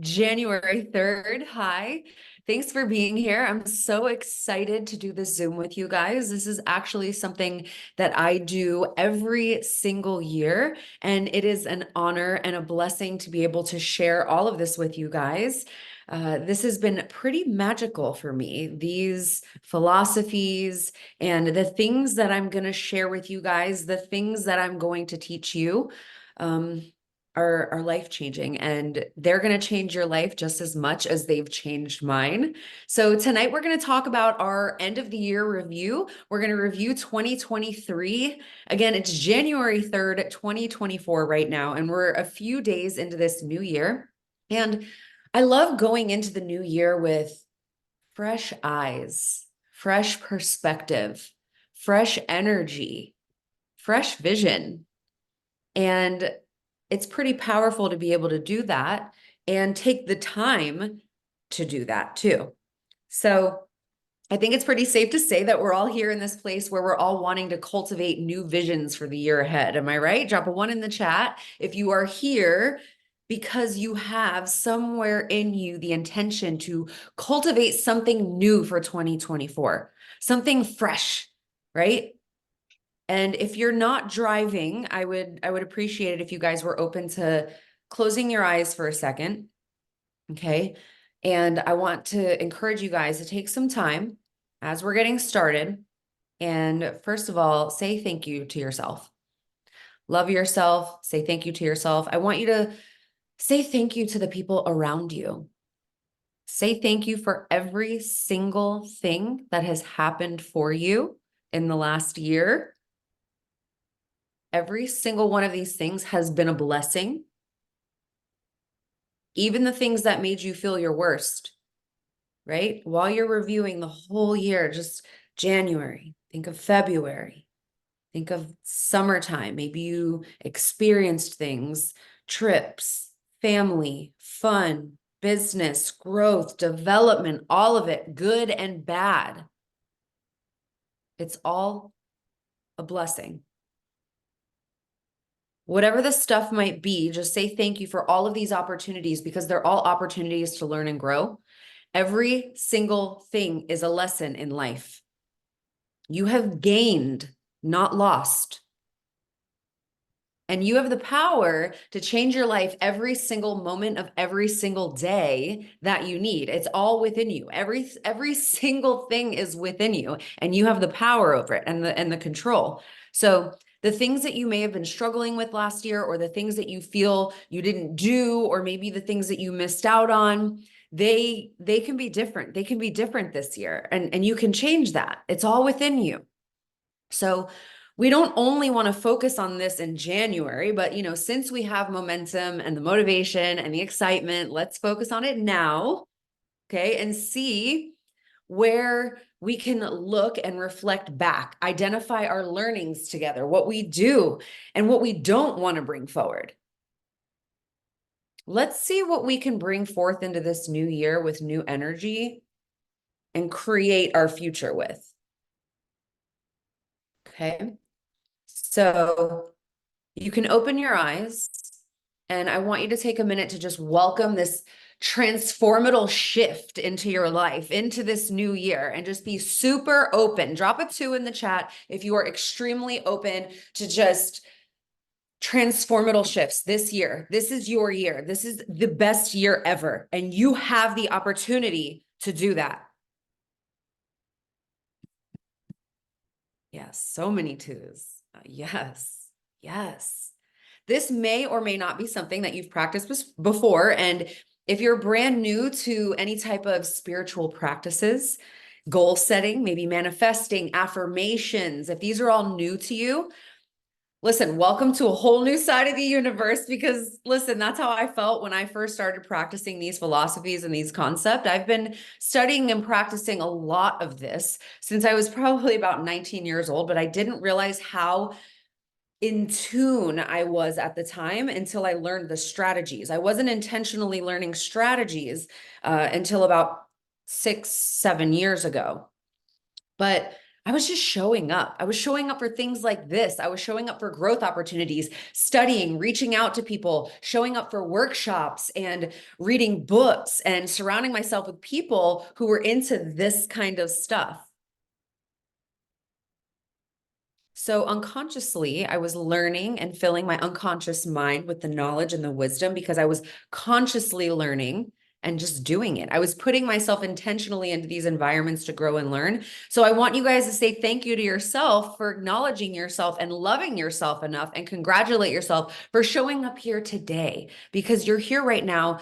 January 3rd. Hi. Thanks for being here. I'm so excited to do this Zoom with you guys. This is actually something that I do every single year, and it is an honor and a blessing to be able to share all of this with you guys. This has been pretty magical for me. These philosophies and the things that I'm going to share with you guys, the things that I'm going to teach you. Are life changing, and they're going to change your life just as much as they've changed mine. So tonight we're going to talk about our end of the year review. We're going to review 2023. Again, it's January 3rd, 2024 right now, and we're a few days into this new year. And I love going into the new year with fresh eyes, fresh perspective, fresh energy, fresh vision. And it's pretty powerful to be able to do that and take the time to do that too. So I think it's pretty safe to say that we're all here in this place where we're all wanting to cultivate new visions for the year ahead. Am I right? Drop a 1 in the chat if you are here because you have somewhere in you the intention to cultivate something new for 2024, something fresh, right? And if you're not driving, I would appreciate it if you guys were open to closing your eyes for a second. Okay. And I want to encourage you guys to take some time as we're getting started. And first of all, say thank you to yourself. Love yourself. Say thank you to yourself. I want you to say thank you to the people around you. Say thank you for every single thing that has happened for you in the last year. Every single one of these things has been a blessing. Even the things that made you feel your worst, right? While you're reviewing the whole year, just January, think of February, think of summertime. Maybe you experienced things, trips, family, fun, business, growth, development, all of it, good and bad. It's all a blessing. Whatever the stuff might be, just say thank you for all of these opportunities because they're all opportunities to learn and grow. Every single thing is a lesson in life. You have gained, not lost. And you have the power to change your life every single moment of every single day that you need. It's all within you. Every single thing is within you, and you have the power over it and the control. So the things that you may have been struggling with last year, or the things that you feel you didn't do, or maybe the things that you missed out on, they can be different. They can be different this year, and you can change that. It's all within you. So we don't only want to focus on this in January, but since we have momentum and the motivation and the excitement, let's focus on it now, okay, and see where we can look and reflect back, identify our learnings together, what we do and what we don't want to bring forward. Let's see what we can bring forth into this new year with new energy and create our future with. Okay. So you can open your eyes, and I want you to take a minute to just welcome this transformational shift into your life, into this new year, and just be super open. Drop a 2 in the chat if you are extremely open to just transformational shifts this year. This is your year. This is the best year ever, and you have the opportunity to do that. Yes, so many 2s. Yes, yes. This may or may not be something that you've practiced before. And if you're brand new to any type of spiritual practices, goal setting, maybe manifesting, affirmations, if these are all new to you, listen, welcome to a whole new side of the universe, because listen, that's how I felt when I first started practicing these philosophies and these concepts. I've been studying and practicing a lot of this since I was probably about 19 years old, but I didn't realize how in tune I was at the time until I learned the strategies. I wasn't intentionally learning strategies until about 6, 7 years ago. But I was just showing up. I was showing up for things like this. I was showing up for growth opportunities, studying, reaching out to people, showing up for workshops and reading books and surrounding myself with people who were into this kind of stuff. So unconsciously, I was learning and filling my unconscious mind with the knowledge and the wisdom because I was consciously learning and just doing it. I was putting myself intentionally into these environments to grow and learn. So I want you guys to say thank you to yourself for acknowledging yourself and loving yourself enough, and congratulate yourself for showing up here today, because you're here right now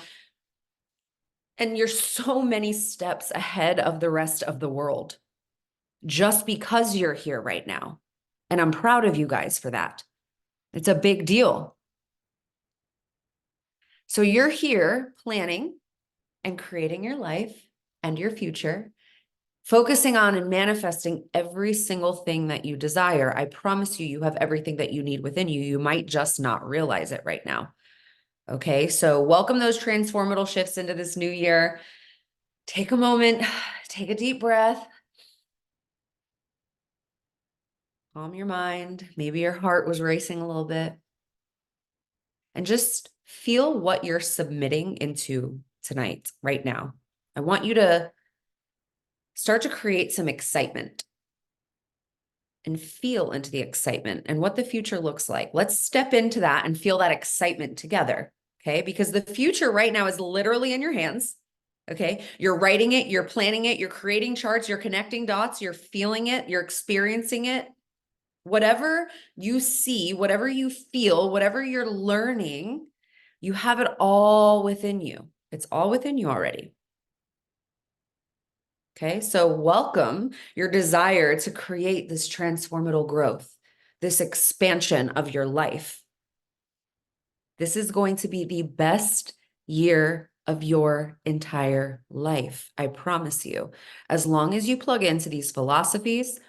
and you're so many steps ahead of the rest of the world just because you're here right now. And I'm proud of you guys for that. It's a big deal. So you're here planning and creating your life and your future, focusing on and manifesting every single thing that you desire. I promise you, you have everything that you need within you. You might just not realize it right now. Okay, so welcome those transformational shifts into this new year. Take a moment, take a deep breath. Calm your mind. Maybe your heart was racing a little bit. And just feel what you're submitting into tonight, right now. I want you to start to create some excitement and feel into the excitement and what the future looks like. Let's step into that and feel that excitement together. Okay. Because the future right now is literally in your hands. Okay. You're writing it, you're planning it, you're creating charts, you're connecting dots, you're feeling it, you're experiencing it. Whatever you see, whatever you feel, whatever you're learning, you have it all within you. It's all within you already. Okay, so welcome your desire to create this transformative growth, this expansion of your life. This is going to be the best year of your entire life. I promise you. As long as you plug into these philosophies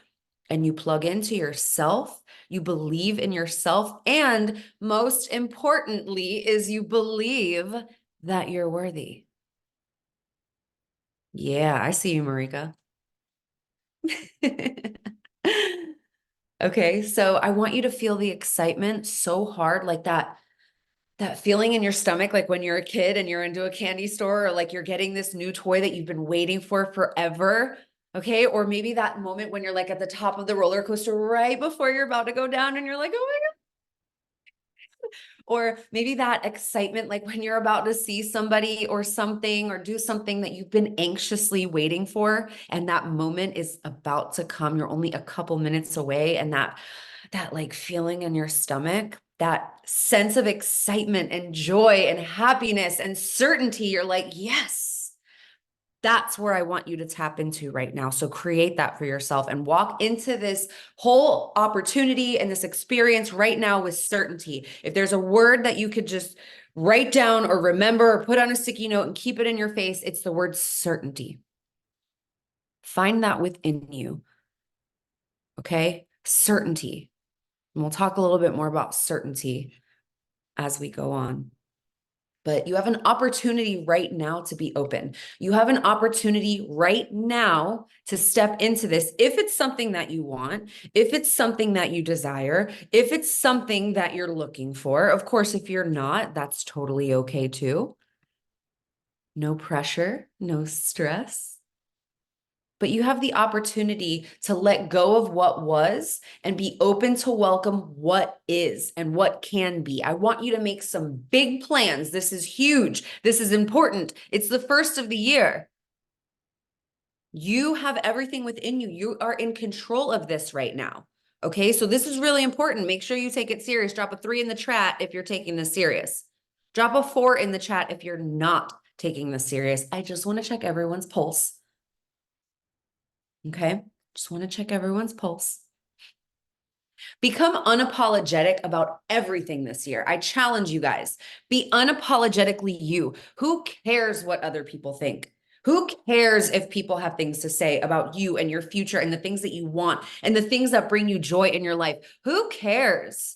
and you plug into yourself, you believe in yourself, and most importantly is you believe that you're worthy. Yeah, I see you, Marika. Okay, so I want you to feel the excitement so hard, like that feeling in your stomach, like when you're a kid and you're into a candy store, or like you're getting this new toy that you've been waiting for forever. Okay, or maybe that moment when you're like at the top of the roller coaster right before you're about to go down and you're like, oh my God. Or maybe that excitement, like when you're about to see somebody or something or do something that you've been anxiously waiting for, and that moment is about to come. You're only a couple minutes away, and that like feeling in your stomach, that sense of excitement and joy and happiness and certainty. You're like, yes. That's where I want you to tap into right now. So create that for yourself and walk into this whole opportunity and this experience right now with certainty. If there's a word that you could just write down or remember or put on a sticky note and keep it in your face, it's the word certainty. Find that within you. Okay? Certainty. And we'll talk a little bit more about certainty as we go on. But you have an opportunity right now to be open. You have an opportunity right now to step into this. If it's something that you want, if it's something that you desire, if it's something that you're looking for. Of course, if you're not, that's totally okay too. No pressure, no stress. But you have the opportunity to let go of what was and be open to welcome what is and what can be. I want you to make some big plans. This is huge. This is important. It's the first of the year. You have everything within you. You are in control of this right now. Okay, so this is really important. Make sure you take it serious. Drop a 3 in the chat if you're taking this serious. Drop a 4 in the chat if you're not taking this serious. I just want to check everyone's pulse. Okay, just want to check everyone's pulse. Become unapologetic about everything this year. I challenge you guys. Be unapologetically you. Who cares what other people think? Who cares if people have things to say about you and your future and the things that you want and the things that bring you joy in your life? Who cares?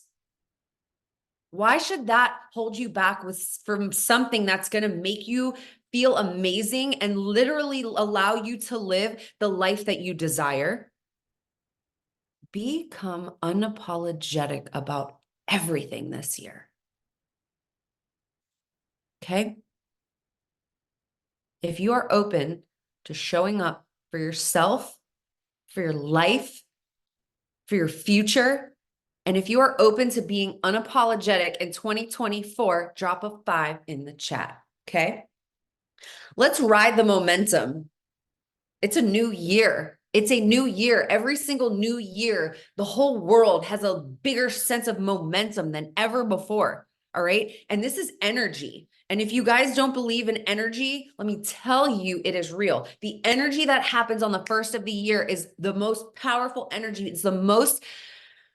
Why should that hold you back from something that's going to make you feel amazing and literally allow you to live the life that you desire? become unapologetic about everything this year. Okay? If you are open to showing up for yourself, for your life, for your future, and if you are open to being unapologetic in 2024, drop a 5 in the chat. Okay? Let's ride the momentum. It's a new year. It's a new year. Every single new year, the whole world has a bigger sense of momentum than ever before. All right. And this is energy. And if you guys don't believe in energy, let me tell you, it is real. The energy that happens on the first of the year is the most powerful energy. It's the most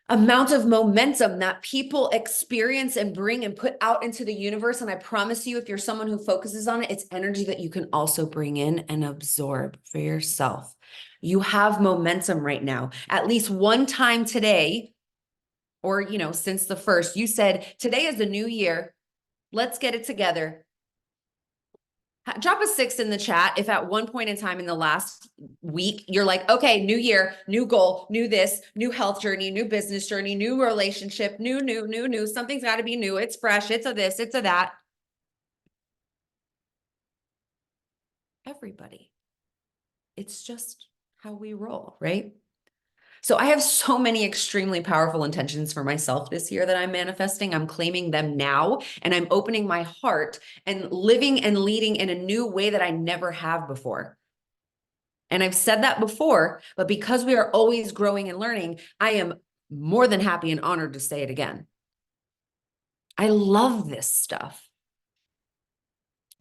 amount of momentum that people experience and bring and put out into the universe. And I promise you, if you're someone who focuses on it, it's energy that you can also bring in and absorb for yourself. You have momentum right now. At least one time today, or, since the first, you said, today is the new year. Let's get it together. Drop a 6 in the chat if at one point in time in the last week, you're like, okay, new year, new goal, new this, new health journey, new business journey, new relationship, new, something's got to be new. It's fresh. It's a this, it's a that. Everybody. It's just how we roll, right? So I have so many extremely powerful intentions for myself this year that I'm manifesting. I'm claiming them now, and I'm opening my heart and living and leading in a new way that I never have before. And I've said that before, but because we are always growing and learning, I am more than happy and honored to say it again. I love this stuff.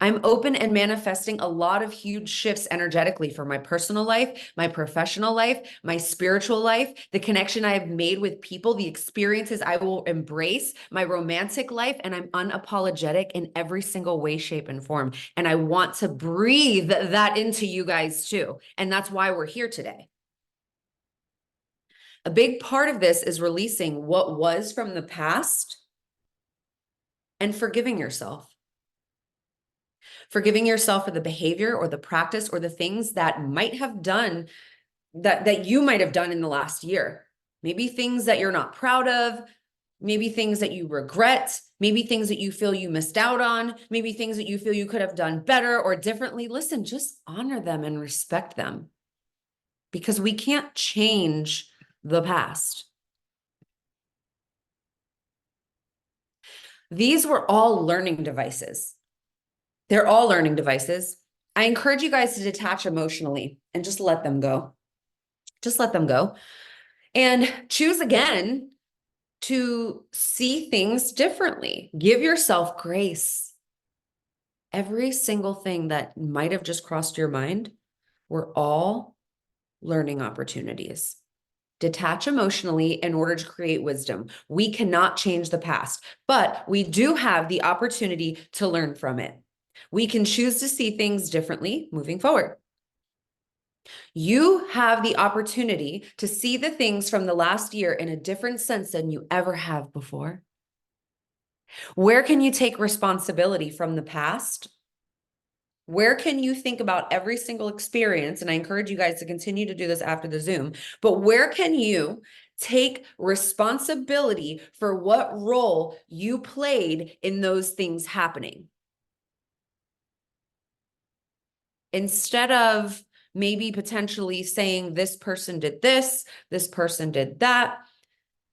I'm open and manifesting a lot of huge shifts energetically for my personal life, my professional life, my spiritual life, the connection I have made with people, the experiences I will embrace, my romantic life, and I'm unapologetic in every single way, shape, and form. And I want to breathe that into you guys too. And that's why we're here today. A big part of this is releasing what was from the past and forgiving yourself. Forgiving yourself for the behavior or the practice or the things that might have done that you might have done in the last year. Maybe things that you're not proud of, maybe things that you regret, maybe things that you feel you missed out on, maybe things that you feel you could have done better or differently. Listen, just honor them and respect them, because we can't change the past. These were all learning devices. They're all learning devices. I encourage you guys to detach emotionally and just let them go. Just let them go. And choose again to see things differently. Give yourself grace. Every single thing that might have just crossed your mind were all learning opportunities. Detach emotionally in order to create wisdom. We cannot change the past, but we do have the opportunity to learn from it. We can choose to see things differently moving forward. You have the opportunity to see the things from the last year in a different sense than you ever have before. Where can you take responsibility from the past? Where can you think about every single experience? And I encourage you guys to continue to do this after the Zoom, but where can you take responsibility for what role you played in those things happening? Instead of maybe potentially saying this person did this person did that,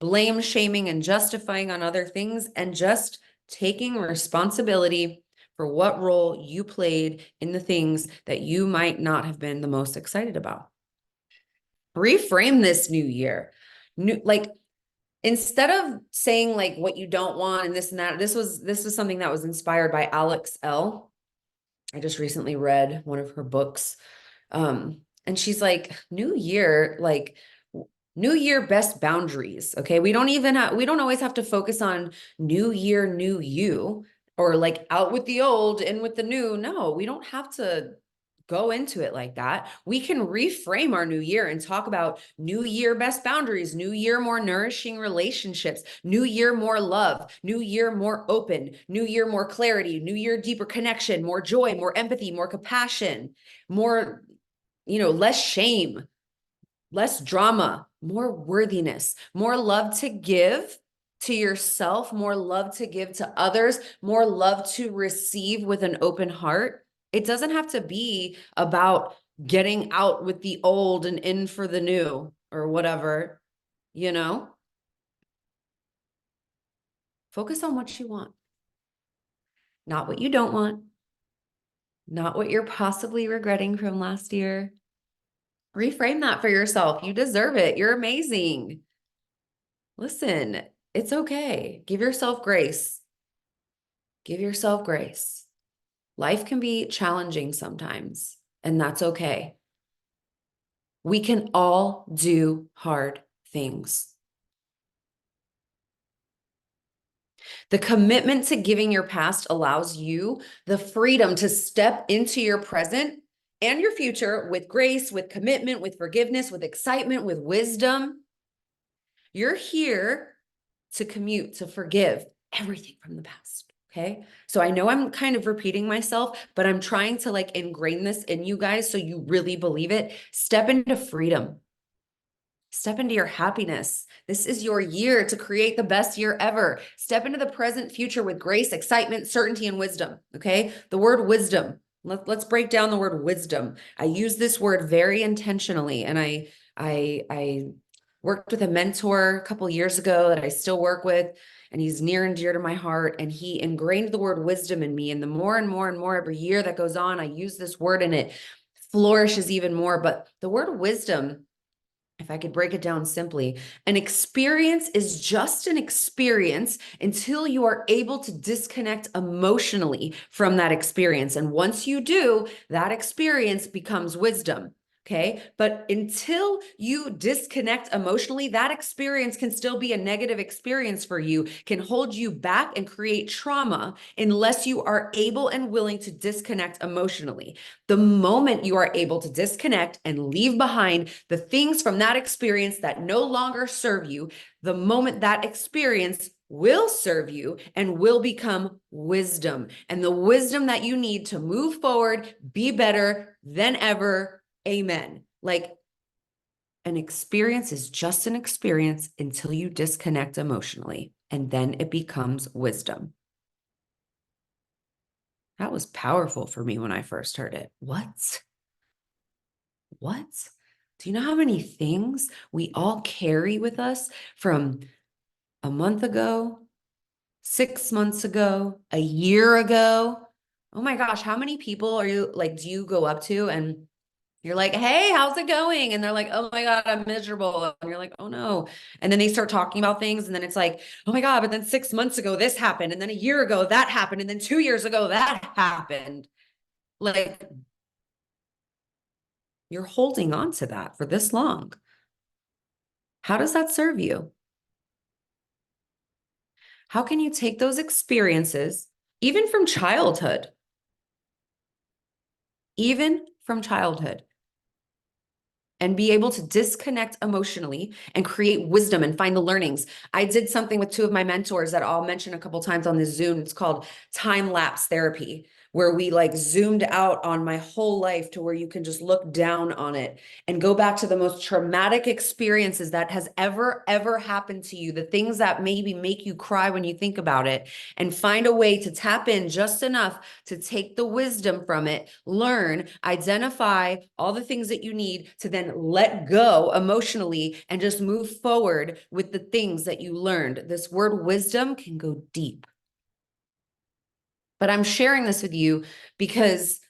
blame, shaming, and justifying on other things, and just taking responsibility for what role you played in the things that you might not have been the most excited about. Reframe this new year. Instead of saying like what you don't want and this and that, this was something that was inspired by Alex Elle. I just recently read one of her books. And she's like, new year, best boundaries. Okay. We don't always have to focus on new year, new you, or like out with the old, in with the new. No, we don't have to go into it like that. We can reframe our new year and talk about new year best boundaries, new year more nourishing relationships, new year more love, new year more open, new year more clarity, new year deeper connection, more joy, more empathy, more compassion, more, less shame. less drama, more worthiness, more love to give to yourself, more love to give to others, more love to receive with an open heart. It doesn't have to be about getting out with the old and in for the new or whatever, you know? Focus on what you want, not what you don't want, not what you're possibly regretting from last year. Reframe that for yourself. You deserve it. You're amazing. Listen, it's okay. Give yourself grace. Give yourself grace. Life can be challenging sometimes, and that's okay. We can all do hard things. The commitment to giving your past allows you the freedom to step into your present and your future with grace, with commitment, with forgiveness, with excitement, with wisdom. You're here to commute, to forgive everything from the past. Okay. So I know I'm kind of repeating myself, but I'm trying to like ingrain this in you guys so you really believe it. Step into freedom. Step into your happiness. This is your year to create the best year ever. Step into the present future with grace, excitement, certainty, and wisdom. Okay. The word wisdom. Let's break down the word wisdom. I use this word very intentionally, and I worked with a mentor a couple years ago that I still work with, and he's near and dear to my heart. And he ingrained the word wisdom in me. And the more and more and more every year that goes on, I use this word and it flourishes even more. But the word wisdom, if I could break it down simply, an experience is just an experience until you are able to disconnect emotionally from that experience. And once you do, that experience becomes wisdom. Okay. But until you disconnect emotionally, that experience can still be a negative experience for you, can hold you back and create trauma unless you are able and willing to disconnect emotionally. The moment you are able to disconnect and leave behind the things from that experience that no longer serve you, the moment that experience will serve you and will become wisdom. And the wisdom that you need to move forward, be better than ever. Amen. Like, an experience is just an experience until you disconnect emotionally, and then it becomes wisdom. That was powerful for me when I first heard it. What? Do you know how many things we all carry with us from a month ago, 6 months ago, a year ago? Oh my gosh, how many people are you like, do you go up to and you're like, hey, how's it going? And they're like, oh my God, I'm miserable. And you're like, oh no. And then they start talking about things. And then it's like, oh my God, but then 6 months ago, this happened. And then a year ago, that happened. And then 2 years ago, that happened. Like, you're holding on to that for this long. How does that serve you? How can you take those experiences, even from childhood, even from childhood, and be able to disconnect emotionally and create wisdom and find the learnings? I did something with two of my mentors that I'll mention a couple times on this Zoom. It's called time lapse therapy, where we like zoomed out on my whole life to where you can just look down on it and go back to the most traumatic experiences that has ever happened to you, the things that maybe make you cry when you think about it, and find a way to tap in just enough to take the wisdom from it, learn, identify all the things that you need to then let go emotionally and just move forward with the things that you learned. This word wisdom can go deep. But I'm sharing this with you because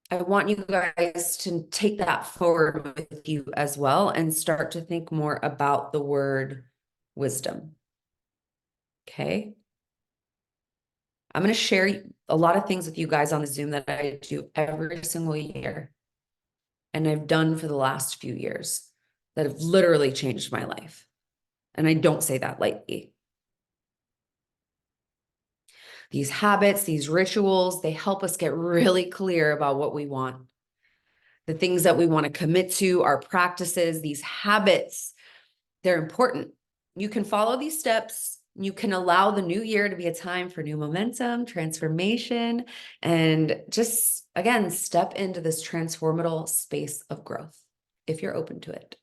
I want you guys to take that forward with you as well and start to think more about the word wisdom. Okay. I'm going to share a lot of things with you guys on the Zoom that I do every single year, and I've done for the last few years, that have literally changed my life. And I don't say that lightly. These habits, these rituals, they help us get really clear about what we want, the things that we want to commit to, our practices, these habits. They're important. You can follow these steps. You can allow the new year to be a time for new momentum, transformation, and just, again, step into this transformative space of growth. if you're open to it.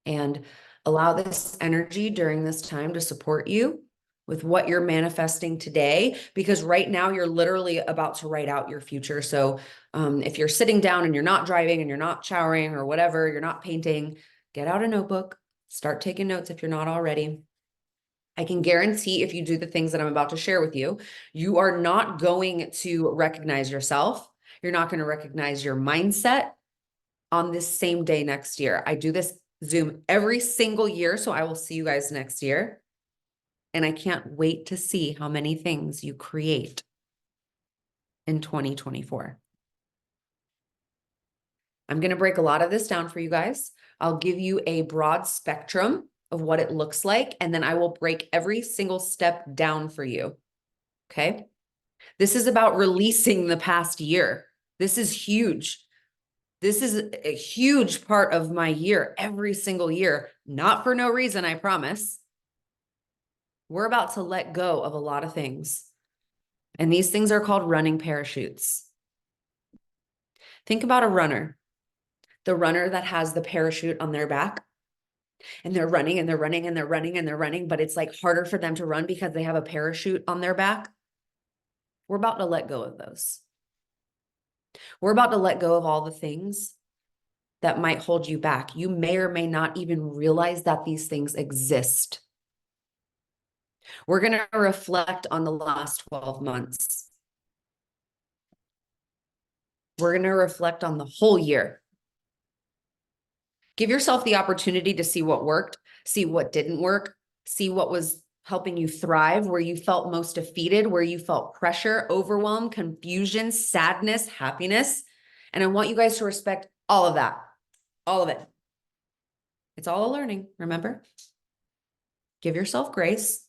And allow this energy during this time to support you with what you're manifesting today, because right now you're literally about to write out your future. So if you're sitting down and you're not driving and you're not showering or whatever, you're not painting, get out a notebook, start taking notes if you're not already. I can guarantee if you do the things that I'm about to share with you, you are not going to recognize yourself. You're not going to recognize your mindset on this same day next year. I do this Zoom every single year, so I will see you guys next year. And I can't wait to see how many things you create in 2024. I'm going to break a lot of this down for you guys. I'll give you a broad spectrum of what it looks like, and then I will break every single step down for you. Okay? This is about releasing the past year. This is huge. This is a huge part of my year, every single year, not for no reason, I promise. We're about to let go of a lot of things. And these things are called running parachutes. Think about a runner, the runner that has the parachute on their back, and they're running and they're running and they're running and they're running, but it's like harder for them to run because they have a parachute on their back. We're about to let go of those. We're about to let go of all the things that might hold you back. You may or may not even realize that these things exist. We're going to reflect on the last 12 months. We're going to reflect on the whole year. Give yourself the opportunity to see what worked, see what didn't work, see what was helping you thrive, where you felt most defeated, where you felt pressure, overwhelm, confusion, sadness, happiness. And I want you guys to respect all of that, all of it. It's all a learning, remember? Give yourself grace.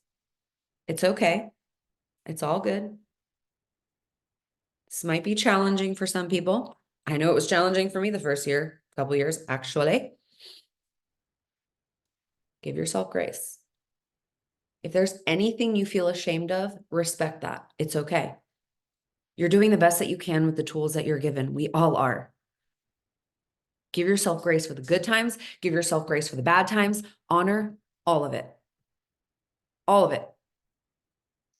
It's okay. It's all good. This might be challenging for some people. I know it was challenging for me the first year, couple years, actually. Give yourself grace. If there's anything you feel ashamed of, respect that. It's okay. You're doing the best that you can with the tools that you're given. We all are. Give yourself grace for the good times. Give yourself grace for the bad times. Honor all of it. All of it.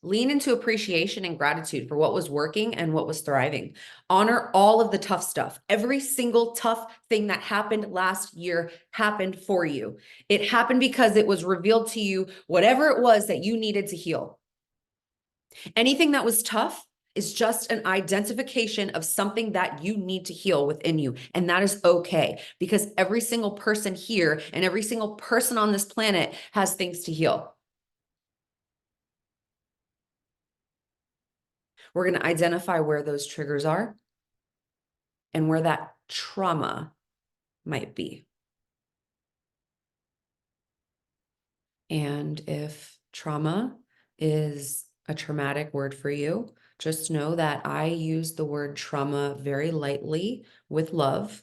Lean into appreciation and gratitude for what was working and what was thriving. Honor all of the tough stuff. Every single tough thing that happened last year happened for you. It happened because it was revealed to you whatever it was that you needed to heal. Anything that was tough is just an identification of something that you need to heal within you. And that is okay, because every single person here and every single person on this planet has things to heal. We're going to identify where those triggers are and where that trauma might be. And if trauma is a traumatic word for you, just know that I use the word trauma very lightly with love.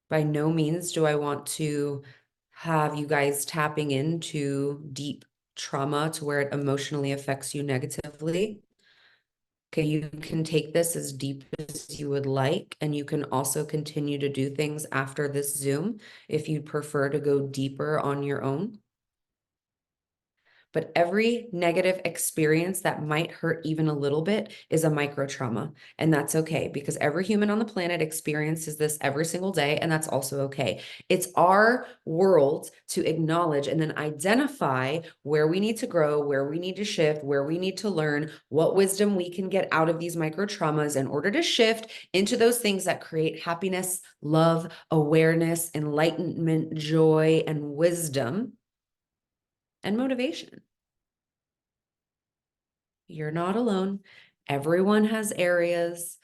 By no means do I want to have you guys tapping into deep trauma to where it emotionally affects you negatively. Okay, you can take this as deep as you would like, and you can also continue to do things after this Zoom if you'd prefer to go deeper on your own. But every negative experience that might hurt even a little bit is a micro trauma. And that's okay, because every human on the planet experiences this every single day. And that's also okay. It's our world to acknowledge and then identify where we need to grow, where we need to shift, where we need to learn, what wisdom we can get out of these micro traumas in order to shift into those things that create happiness, love, awareness, enlightenment, joy, and wisdom and motivation. You're not alone. Everyone has areas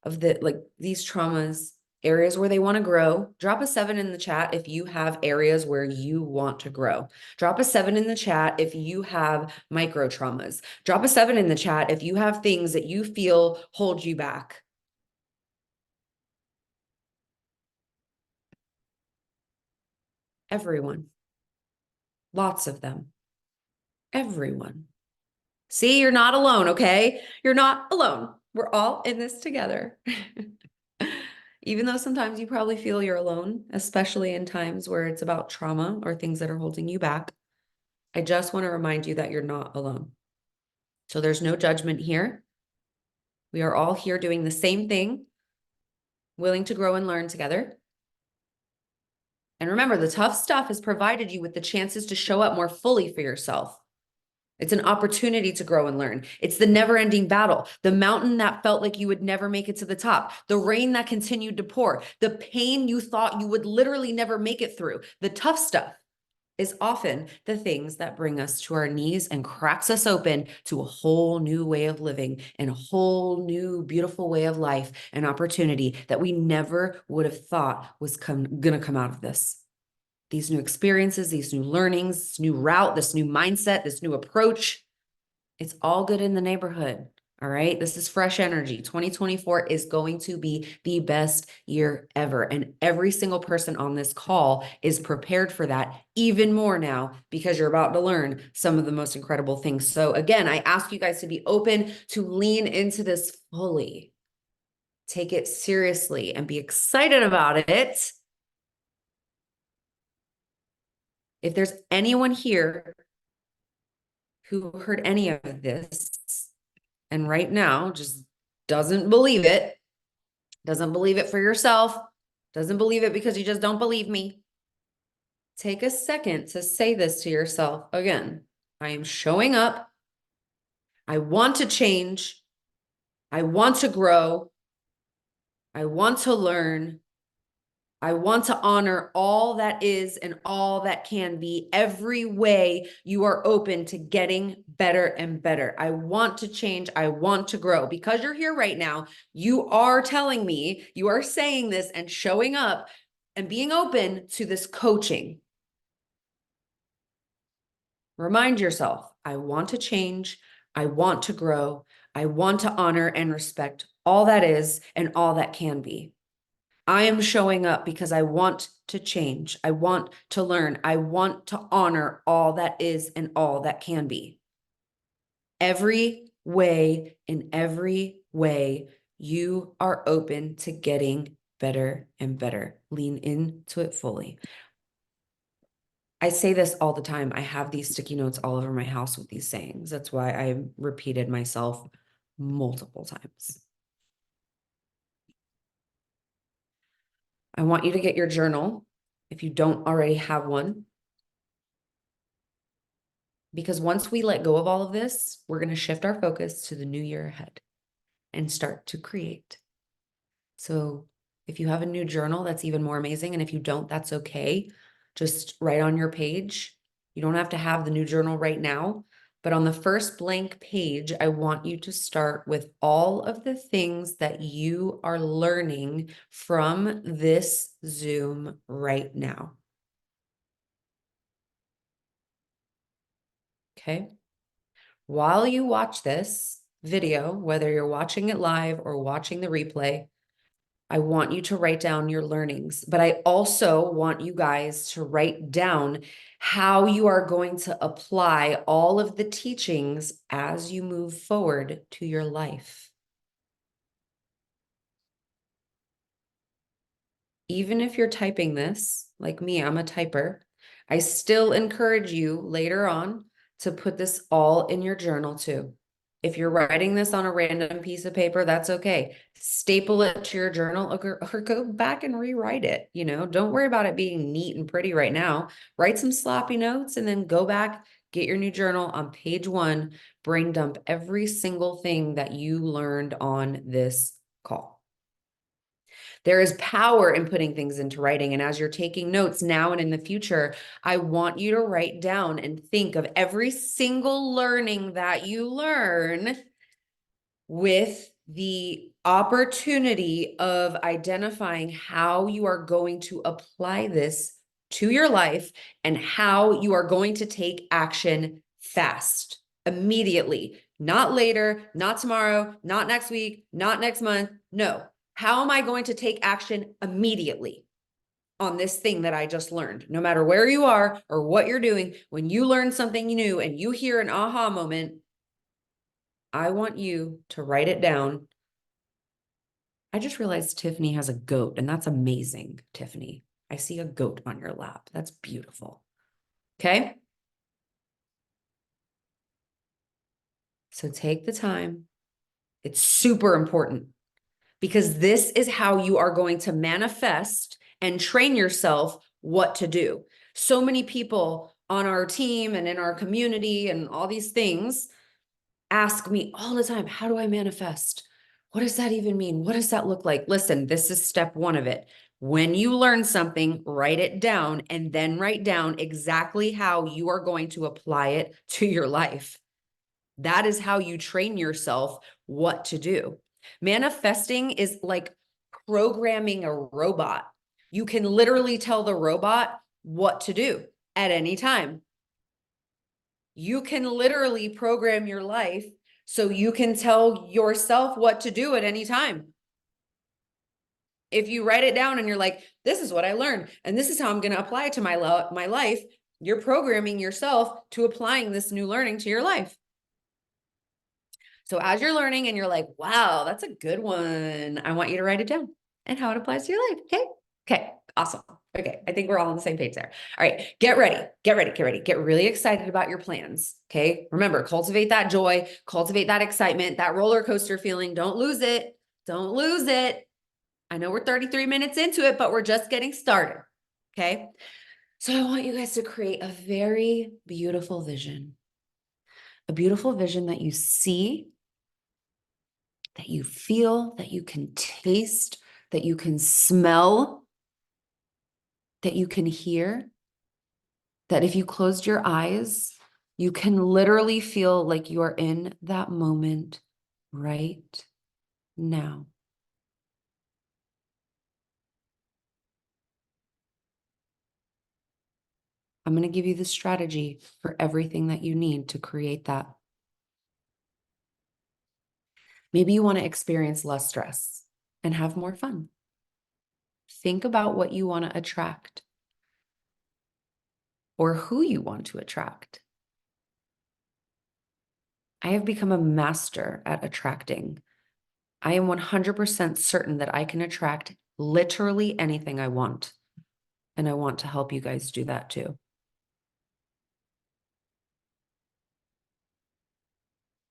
of these traumas, areas where they want to grow. Drop a 7 in the chat if you have areas where you want to grow. Drop a 7 in the chat if you have micro traumas. Drop a 7 in the chat if you have things that you feel hold you back. Everyone. Lots of them. Everyone. See, you're not alone, okay? You're not alone. We're all in this together. Even though sometimes you probably feel you're alone, especially in times where it's about trauma or things that are holding you back, I just want to remind you that you're not alone. So there's no judgment here. We are all here doing the same thing, willing to grow and learn together. And remember, the tough stuff has provided you with the chances to show up more fully for yourself. It's an opportunity to grow and learn. It's the never-ending battle, the mountain that felt like you would never make it to the top, the rain that continued to pour, the pain you thought you would literally never make it through. The tough stuff is often the things that bring us to our knees and cracks us open to a whole new way of living and a whole new beautiful way of life and opportunity that we never would have thought was gonna come out of this. These new experiences, these new learnings, this new route, this new mindset, this new approach, it's all good in the neighborhood. All right. This is fresh energy. 2024 is going to be the best year ever. And every single person on this call is prepared for that even more now because you're about to learn some of the most incredible things. So again, I ask you guys to be open to lean into this fully, take it seriously and be excited about it. If there's anyone here who heard any of this and right now just doesn't believe it for yourself, doesn't believe it because you just don't believe me, take a second to say this to yourself again. I am showing up. I want to change. I want to grow. I want to learn. I want to honor all that is and all that can be. Every way you are open to getting better and better. I want to change. I want to grow. Because you're here right now, you are telling me, you are saying this and showing up and being open to this coaching. Remind yourself, I want to change. I want to grow. I want to honor and respect all that is and all that can be. I am showing up because I want to change. I want to learn. I want to honor all that is and all that can be. Every way, in every way, you are open to getting better and better. Lean into it fully. I say this all the time. I have these sticky notes all over my house with these sayings. That's why I repeated myself multiple times. I want you to get your journal if you don't already have one. Because once we let go of all of this, we're going to shift our focus to the new year ahead and start to create. So if you have a new journal, that's even more amazing. And if you don't, that's okay. Just write on your page. You don't have to have the new journal right now. But on the first blank page, I want you to start with all of the things that you are learning from this Zoom right now. Okay. While you watch this video, whether you're watching it live or watching the replay, I want you to write down your learnings, but I also want you guys to write down how you are going to apply all of the teachings as you move forward to your life. Even if you're typing this, like me, I'm a typer, I still encourage you later on to put this all in your journal too. If you're writing this on a random piece of paper, that's okay. Staple it to your journal or go back and rewrite it. Don't worry about it being neat and pretty right now. Write some sloppy notes and then go back, get your new journal on page 1, brain dump every single thing that you learned on this call. There is power in putting things into writing. And as you're taking notes now and in the future, I want you to write down and think of every single learning that you learn with the opportunity of identifying how you are going to apply this to your life and how you are going to take action fast, immediately, not later, not tomorrow, not next week, not next month. No. How am I going to take action immediately on this thing that I just learned? No matter where you are or what you're doing, when you learn something new and you hear an aha moment, I want you to write it down I just realized Tiffany has a goat, and that's amazing, Tiffany. I see a goat on your lap. That's beautiful. Okay. So take the time. It's super important because this is how you are going to manifest and train yourself what to do. So many people on our team and in our community and all these things ask me all the time, how do I manifest? What does that even mean? What does that look like? Listen, this is step one of it. When you learn something, write it down and then write down exactly how you are going to apply it to your life. That is how you train yourself what to do. Manifesting is like programming a robot. You can literally tell the robot what to do at any time. You can literally program your life so you can tell yourself what to do at any time. If you write it down and you're like, this is what I learned, and this is how I'm going to apply it to my life, you're programming yourself to applying this new learning to your life. So as you're learning and you're like, wow, that's a good one, I want you to write it down and how it applies to your life. Okay. Okay. Awesome. Okay. I think we're all on the same page there. All right. Get ready. Get ready. Get ready. Get really excited about your plans. Okay. Remember, cultivate that joy, cultivate that excitement, that roller coaster feeling. Don't lose it. Don't lose it. I know we're 33 minutes into it, but we're just getting started. Okay. So I want you guys to create a very beautiful vision, a beautiful vision that you see, that you feel, that you can taste, that you can smell, that you can hear, that if you closed your eyes, you can literally feel like you are in that moment right now. I'm going to give you the strategy for everything that you need to create that. Maybe you want to experience less stress and have more fun. Think about what you want to attract or who you want to attract. I have become a master at attracting. I am 100% certain that I can attract literally anything I want. And I want to help you guys do that too.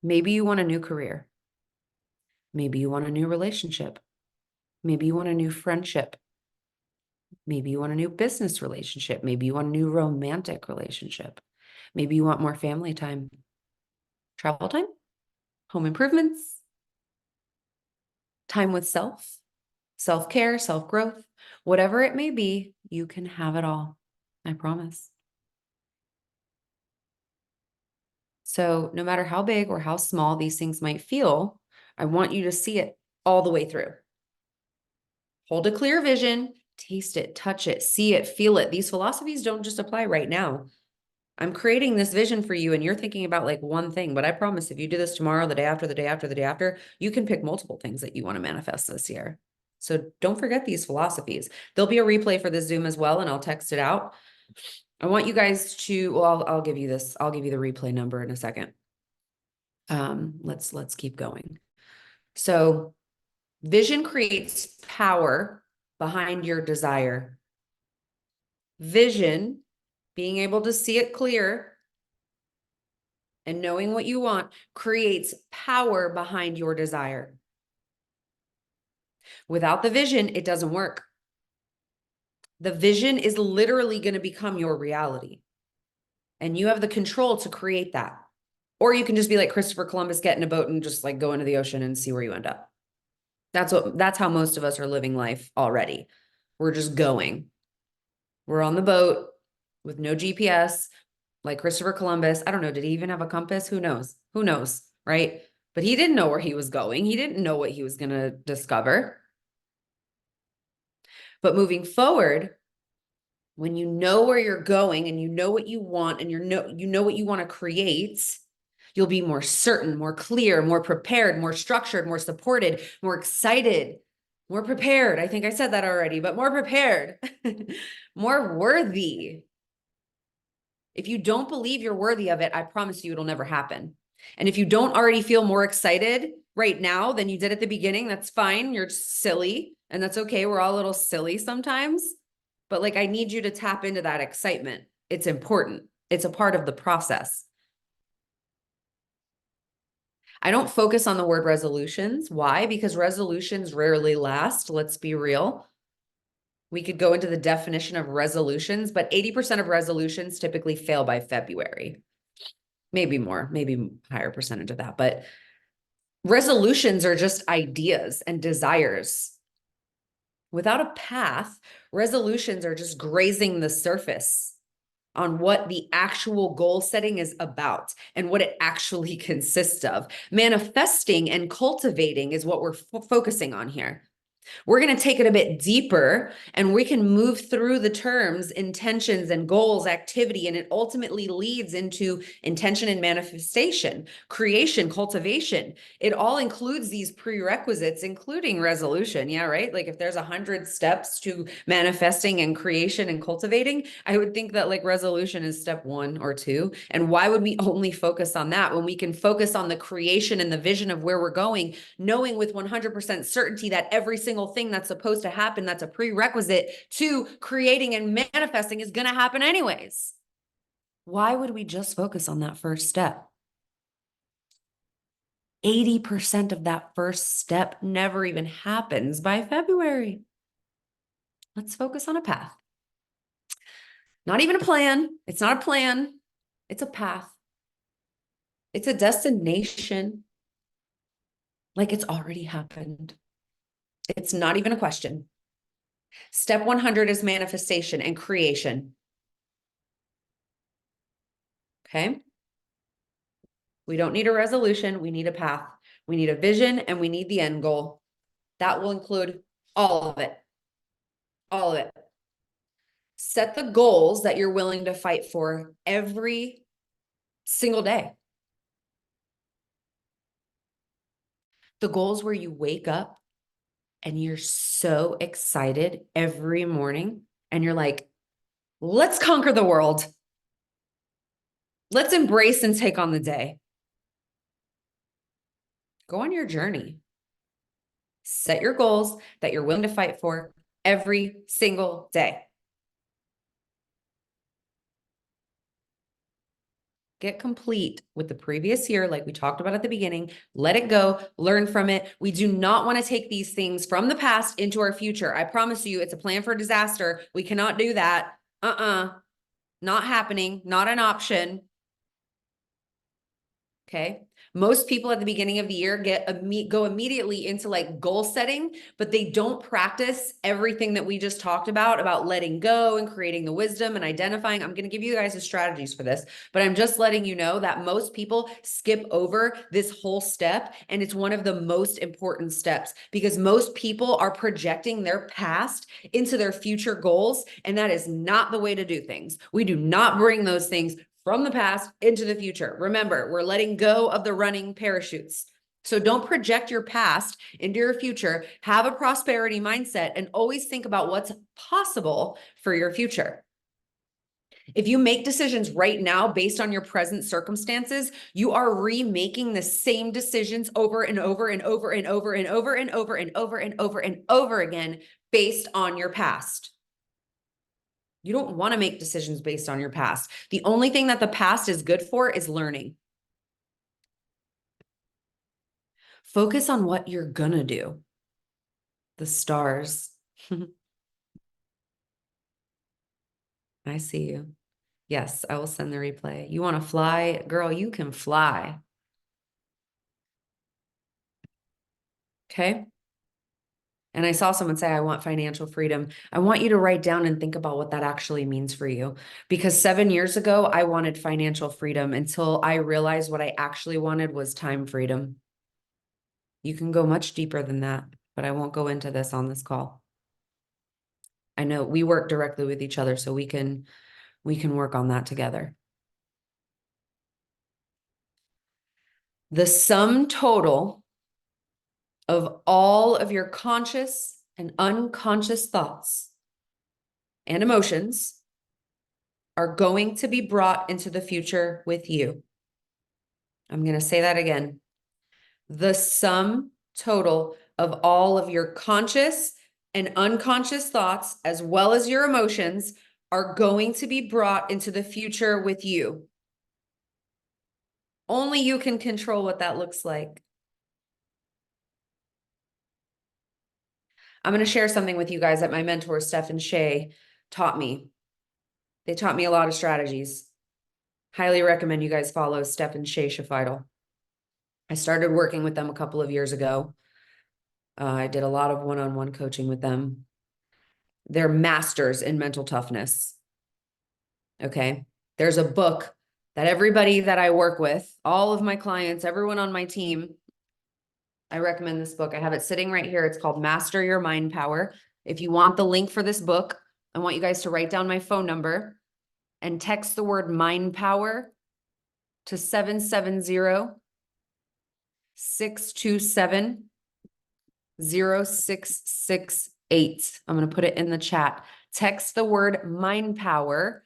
Maybe you want a new career. Maybe you want a new relationship. Maybe you want a new friendship. Maybe you want a new business relationship. Maybe you want a new romantic relationship. Maybe you want more family time, travel time, home improvements, time with self, self-care, self-growth, whatever it may be, you can have it all. I promise. So no matter how big or how small these things might feel, I want you to see it all the way through. Hold a clear vision, taste it, touch it, see it, feel it. These philosophies don't just apply right now. I'm creating this vision for you and you're thinking about like one thing, but I promise if you do this tomorrow, the day after, the day after, the day after, you can pick multiple things that you want to manifest this year. So don't forget these philosophies. There'll be a replay for the Zoom as well, and I'll text it out. I want you guys to, well, I'll give you this. I'll give you the replay number in a second. Let's keep going. So vision creates power behind your desire. Vision, being able to see it clear and knowing what you want, creates power behind your desire. Without the vision, it doesn't work. The vision is literally going to become your reality. And you have the control to create that. Or you can just be like Christopher Columbus, get in a boat and just like go into the ocean and see where you end up. That's how most of us are living life already. We're just going. We're on the boat with no GPS, like Christopher Columbus. I don't know. Did he even have a compass? Who knows? Who knows? Right? But he didn't know where he was going. He didn't know what he was going to discover. But moving forward, when you know where you're going and you know what you want and you know what you want to create, you'll be more certain, more clear, more prepared, more structured, more supported, more excited, more prepared. I think I said that already, but more prepared, more worthy. If you don't believe you're worthy of it, I promise you it'll never happen. And if you don't already feel more excited right now than you did at the beginning, that's fine. You're silly, and that's okay. We're all a little silly sometimes. But like, I need you to tap into that excitement. It's important. It's a part of the process. I don't focus on the word resolutions. Why? Because resolutions rarely last. Let's be real. We could go into the definition of resolutions, but 80% of resolutions typically fail by February. Maybe more, maybe higher percentage of that. But resolutions are just ideas and desires. Without a path, resolutions are just grazing the surface on what the actual goal setting is about and what it actually consists of. Manifesting and cultivating is what we're focusing on here. We're going to take it a bit deeper, and we can move through the terms, intentions and goals, activity, and it ultimately leads into intention and manifestation, creation, cultivation. It all includes these prerequisites, including resolution. Yeah, right? Like if there's 100 steps to manifesting and creation and cultivating, I would think that like resolution is step 1 or 2. And why would we only focus on that when we can focus on the creation and the vision of where we're going, knowing with 100% certainty that every single thing that's supposed to happen, that's a prerequisite to creating and manifesting, is going to happen anyways? Why would we just focus on that first step? 80% of that first step never even happens by February. Let's focus on a path. Not even a plan. It's not a plan. It's a path. It's a destination. Like it's already happened. It's not even a question. Step 100 is manifestation and creation. Okay. We don't need a resolution. We need a path. We need a vision, and we need the end goal. That will include all of it. All of it. Set the goals that you're willing to fight for every single day. The goals where you wake up and you're so excited every morning and you're like, let's conquer the world. Let's embrace and take on the day. Go on your journey. Set your goals that you're willing to fight for every single day. Get complete with the previous year, like we talked about at the beginning. Let it go, learn from it. We do not want to take these things from the past into our future. I promise you, it's a plan for disaster. We cannot do that. Not happening, not an option. Okay. Most people at the beginning of the year go immediately into like goal setting, but they don't practice everything that we just talked about letting go and creating the wisdom and identifying. I'm going to give you guys the strategies for this, but I'm just letting you know that most people skip over this whole step. And it's one of the most important steps because most people are projecting their past into their future goals. And that is not the way to do things. We do not bring those things from the past into the future. Remember, we're letting go of the running parachutes. So don't project your past into your future. Have a prosperity mindset and always think about what's possible for your future. If you make decisions right now based on your present circumstances, you are remaking the same decisions over and over and over and over and over and over and over and over and over again based on your past. You don't want to make decisions based on your past. The only thing that the past is good for is learning. Focus on what you're gonna do. The stars. I see you. Yes, I will send the replay. You want to fly? Girl, you can fly. Okay. And I saw someone say, I want financial freedom. I want you to write down and think about what that actually means for you. Because 7 years ago, I wanted financial freedom until I realized what I actually wanted was time freedom. You can go much deeper than that, but I won't go into this on this call. I know we work directly with each other, so we can work on that together. The sum total of all of your conscious and unconscious thoughts and emotions are going to be brought into the future with you. I'm going to say that again. The sum total of all of your conscious and unconscious thoughts, as well as your emotions, are going to be brought into the future with you. Only you can control what that looks like. I'm going to share something with you guys that my mentor, Steph and Shay, taught me. They taught me a lot of strategies. Highly recommend you guys follow Steph and Shay Shafidal. I started working with them a couple of years ago. I did a lot of one-on-one coaching with them. They're masters in mental toughness. Okay. There's a book that everybody that I work with, all of my clients, everyone on my team, I recommend this book. I have it sitting right here. It's called Master Your Mind Power. If you want the link for this book, I want you guys to write down my phone number and text the word mind power to 770-627-0668. I'm going to put it in the chat. Text the word mind power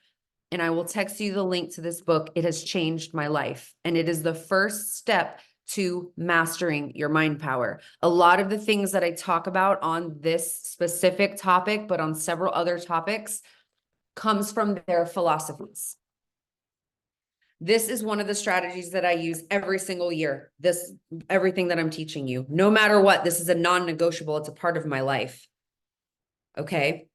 and I will text you the link to this book. It has changed my life. And it is the first step to mastering your mind power. A lot of the things that I talk about on this specific topic, but on several other topics, comes from their philosophies. This is one of the strategies that I use every single year. Everything that I'm teaching you, no matter what, this is a non-negotiable. It's a part of my life. Okay.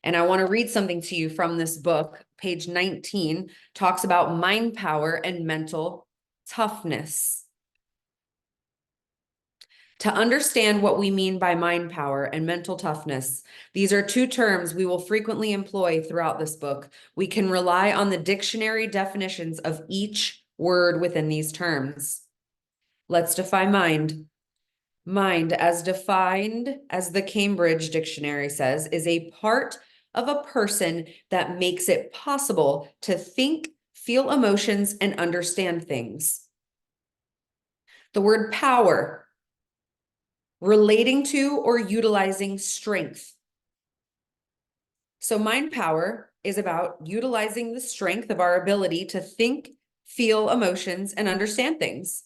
And I want to read something to you from this book. Page 19 talks about mind power and mental toughness. To understand what we mean by mind power and mental toughness, these are two terms we will frequently employ throughout this book. We can rely on the dictionary definitions of each word within these terms. Let's define mind. Mind, as defined as the Cambridge Dictionary says, is a part of a person that makes it possible to think, feel emotions, and understand things. The word power, relating to or utilizing strength. So mind power is about utilizing the strength of our ability to think, feel emotions, and understand things.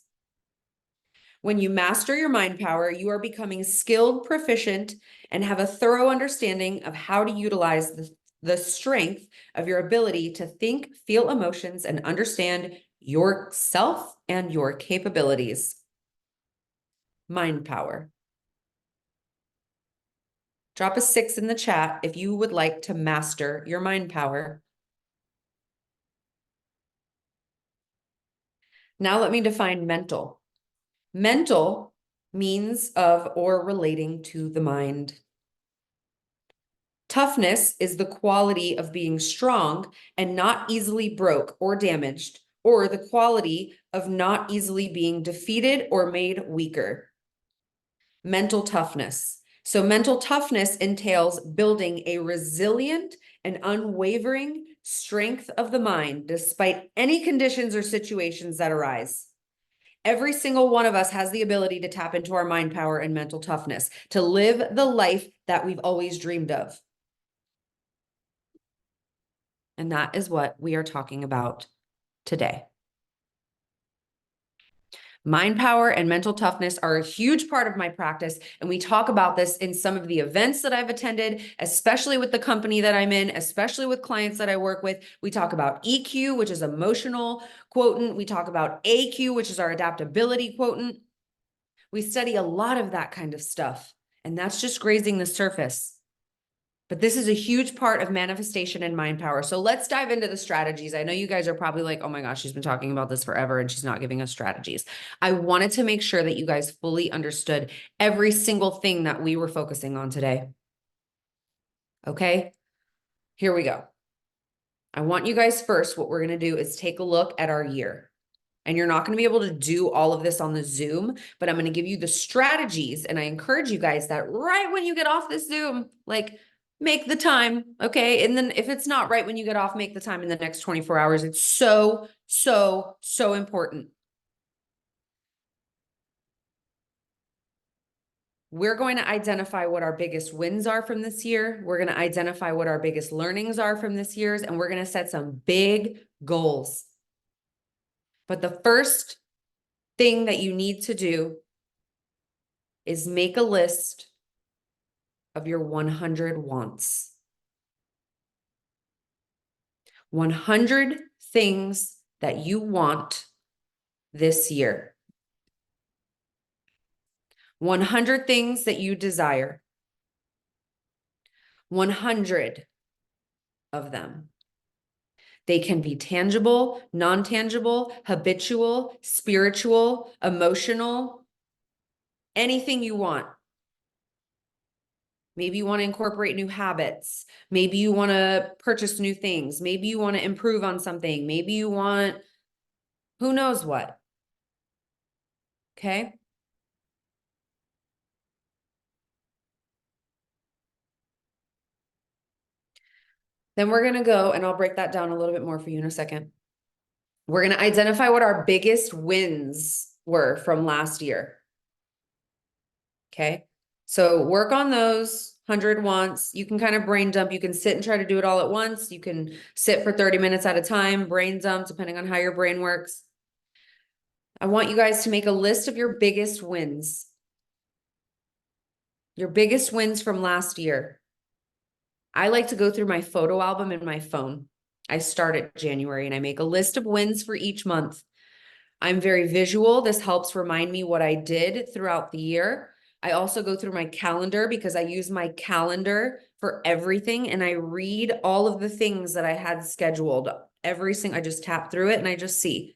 When you master your mind power, you are becoming skilled, proficient, and have a thorough understanding of how to utilize the strength of your ability to think, feel emotions, and understand yourself and your capabilities. Mind power. Drop a 6 in the chat if you would like to master your mind power. Now let me define mental. Mental means of or relating to the mind. Toughness is the quality of being strong and not easily broke or damaged, or the quality of not easily being defeated or made weaker. Mental toughness. So mental toughness entails building a resilient and unwavering strength of the mind despite any conditions or situations that arise. Every single one of us has the ability to tap into our mind power and mental toughness to live the life that we've always dreamed of. And that is what we are talking about today. Mind power and mental toughness are a huge part of my practice. And we talk about this in some of the events that I've attended, especially with the company that I'm in, especially with clients that I work with. We talk about EQ, which is emotional quotient. We talk about AQ, which is our adaptability quotient. We study a lot of that kind of stuff. And that's just grazing the surface. But this is a huge part of manifestation and mind power. So let's dive into the strategies. I know you guys are probably like, oh my gosh, she's been talking about this forever and she's not giving us strategies. I wanted to make sure that you guys fully understood every single thing that we were focusing on today. Okay, here we go. I want you guys first, what we're going to do is take a look at our year. And you're not going to be able to do all of this on the Zoom, but I'm going to give you the strategies. And I encourage you guys that right when you get off this Zoom, like, make the time, okay? And then if it's not right when you get off, make the time in the next 24 hours. It's so, so, so important. We're going to identify what our biggest wins are from this year. We're going to identify what our biggest learnings are from this year, and we're going to set some big goals. But the first thing that you need to do is make a list of your 100 wants. 100 things that you want this year. 100 things that you desire. 100 of them. They can be tangible, non-tangible, habitual, spiritual, emotional, anything you want. Maybe you want to incorporate new habits. Maybe you want to purchase new things. Maybe you want to improve on something. Maybe you want who knows what. Okay. Then we're going to go, and I'll break that down a little bit more for you in a second. We're going to identify what our biggest wins were from last year. Okay. So work on those 100 wants. You can kind of brain dump. You can sit and try to do it all at once. You can sit for 30 minutes at a time, brain dump, depending on how your brain works. I want you guys to make a list of your biggest wins. Your biggest wins from last year. I like to go through my photo album in my phone. I start at January and I make a list of wins for each month. I'm very visual. This helps remind me what I did throughout the year. I also go through my calendar because I use my calendar for everything, and I read all of the things that I had scheduled. I just tap through it and I just see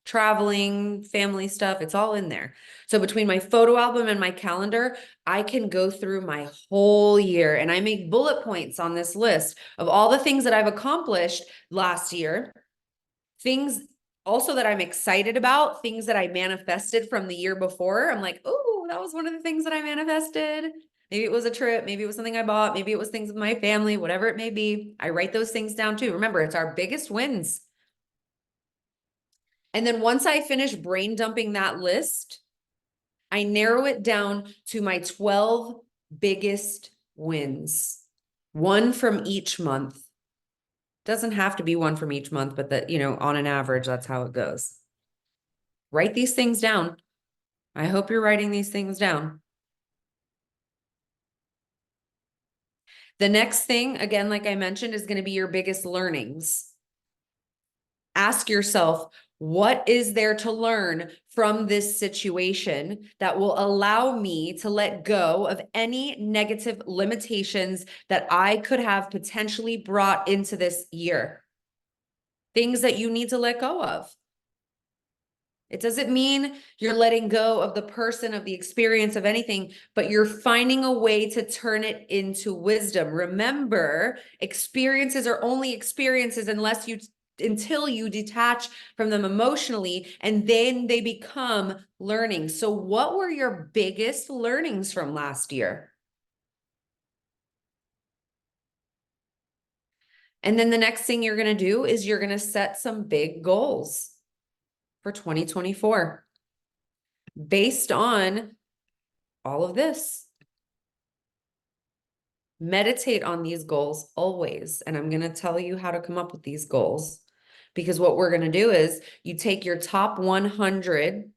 traveling, family stuff. It's all in there. So between my photo album and my calendar, I can go through my whole year and I make bullet points on this list of all the things that I've accomplished last year, things also that I'm excited about, things that I manifested from the year before. I'm like, oh, that was one of the things that I manifested. Maybe it was a trip. Maybe it was something I bought. Maybe it was things with my family, whatever it may be. I write those things down too. Remember, it's our biggest wins. And then once I finish brain dumping that list, I narrow it down to my 12 biggest wins, one from each month. Doesn't have to be one from each month, but that, on an average, that's how it goes. Write these things down. I hope you're writing these things down. The next thing, again, like I mentioned, is going to be your biggest learnings. Ask yourself, what is there to learn from this situation that will allow me to let go of any negative limitations that I could have potentially brought into this year? Things that you need to let go of. It doesn't mean you're letting go of the person, of the experience, of anything, but you're finding a way to turn it into wisdom. Remember, experiences are only experiences until you detach from them emotionally, and then they become learning. So what were your biggest learnings from last year? And then the next thing you're going to do is you're going to set some big goals for 2024 based on all of this. Meditate on these goals always. And I'm going to tell you how to come up with these goals, because what we're going to do is you take your top 100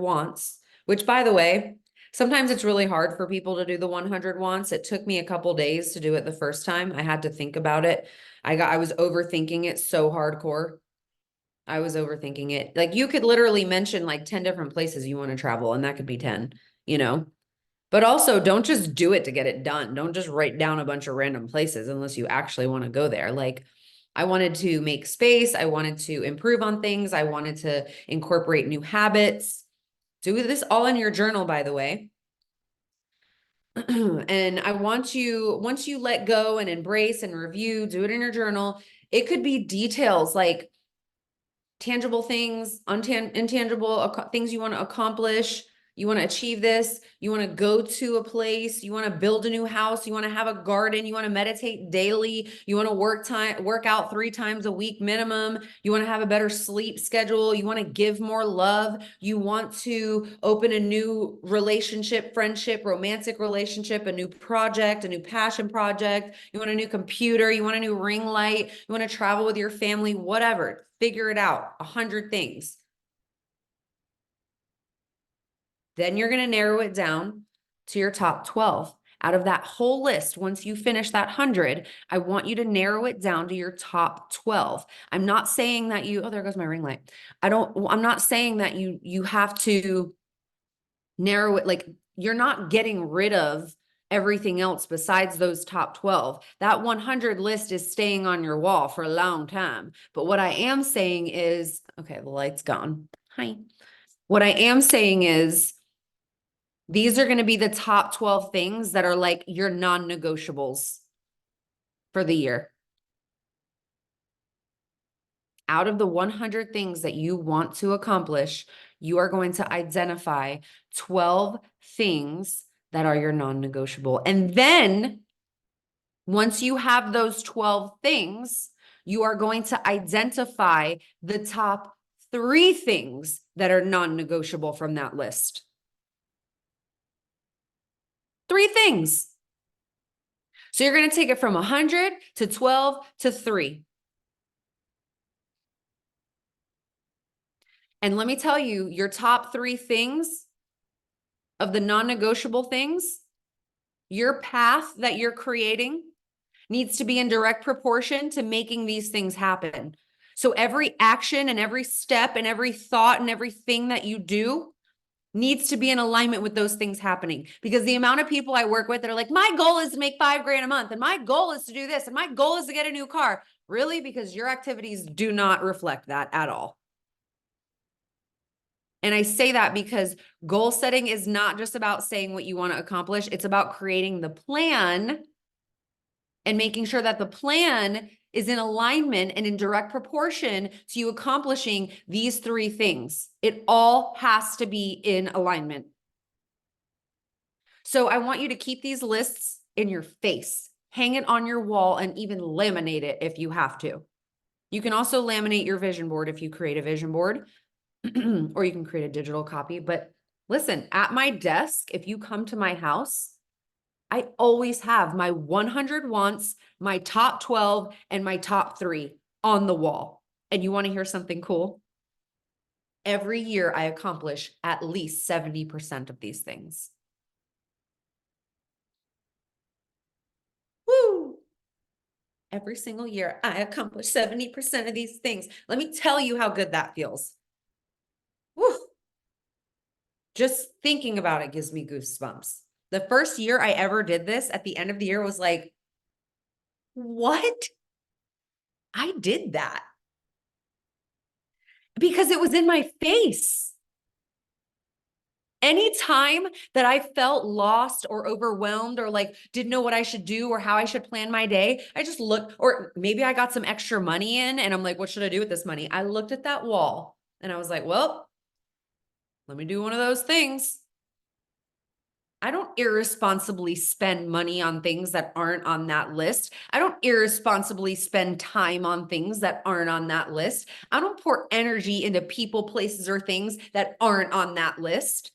wants, which, by the way, sometimes it's really hard for people to do the 100 wants. It took me a couple days to do it the first time. I had to think about it. I was overthinking it so hardcore. I was overthinking it. Like, you could literally mention like 10 different places you want to travel, and that could be 10, But also, don't just do it to get it done. Don't just write down a bunch of random places unless you actually want to go there. Like, I wanted to make space. I wanted to improve on things. I wanted to incorporate new habits. Do this all in your journal, by the way. And I want you, once you let go and embrace and review, do it in your journal. It could be details like tangible things, intangible things you want to accomplish. You want to achieve this. You want to go to a place. You want to build a new house. You want to have a garden. You want to meditate daily. You want to work out 3 times a week minimum. You want to have a better sleep schedule. You want to give more love. You want to open a new relationship, friendship, romantic relationship, a new project, a new passion project. You want a new computer. You want a new ring light. You want to travel with your family, whatever. Figure it out. 100 things. Then you're going to narrow it down to your top 12. Out of that whole list, once you finish that 100, I want you to narrow it down to your top 12. I'm not saying that you, oh, there goes my ring light. I'm not saying that you have to narrow it. Like, you're not getting rid of everything else besides those top 12. That 100 list is staying on your wall for a long time. But what I am saying is, okay, the light's gone. Hi. What I am saying is, these are going to be the top 12 things that are like your non-negotiables for the year. Out of the 100 things that you want to accomplish, you are going to identify 12 things that are your non-negotiable. And then once you have those 12 things, you are going to identify the top 3 things that are non-negotiable from that list. 3 things. So you're going to take it from 100 to 12 to 3. And let me tell you, your top 3 things of the non-negotiable things, your path that you're creating needs to be in direct proportion to making these things happen. So every action and every step and every thought and everything that you do needs to be in alignment with those things happening. Because the amount of people I work with that are like, my goal is to make $5,000 a month, and my goal is to do this, and my goal is to get a new car. Really? Because your activities do not reflect that at all. And I say that because goal setting is not just about saying what you want to accomplish. It's about creating the plan and making sure that the plan is in alignment and in direct proportion to you accomplishing these 3 things. It all has to be in alignment. So I want you to keep these lists in your face, hang it on your wall, and even laminate it if you have to. You can also laminate your vision board if you create a vision board, or you can create a digital copy. But listen, at my desk, if you come to my house, I always have my 100 wants, my top 12, and my top 3 on the wall. And you want to hear something cool? Every year I accomplish at least 70% of these things. Woo! Every single year I accomplish 70% of these things. Let me tell you how good that feels. Woo! Just thinking about it gives me goosebumps. The first year I ever did this, at the end of the year, was like, what? I did that. Because it was in my face. Anytime that I felt lost or overwhelmed or like didn't know what I should do or how I should plan my day, I just looked, or maybe I got some extra money in and I'm like, what should I do with this money? I looked at that wall and I was like, well, let me do one of those things. I don't irresponsibly spend money on things that aren't on that list. I don't irresponsibly spend time on things that aren't on that list. I don't pour energy into people, places, or things that aren't on that list.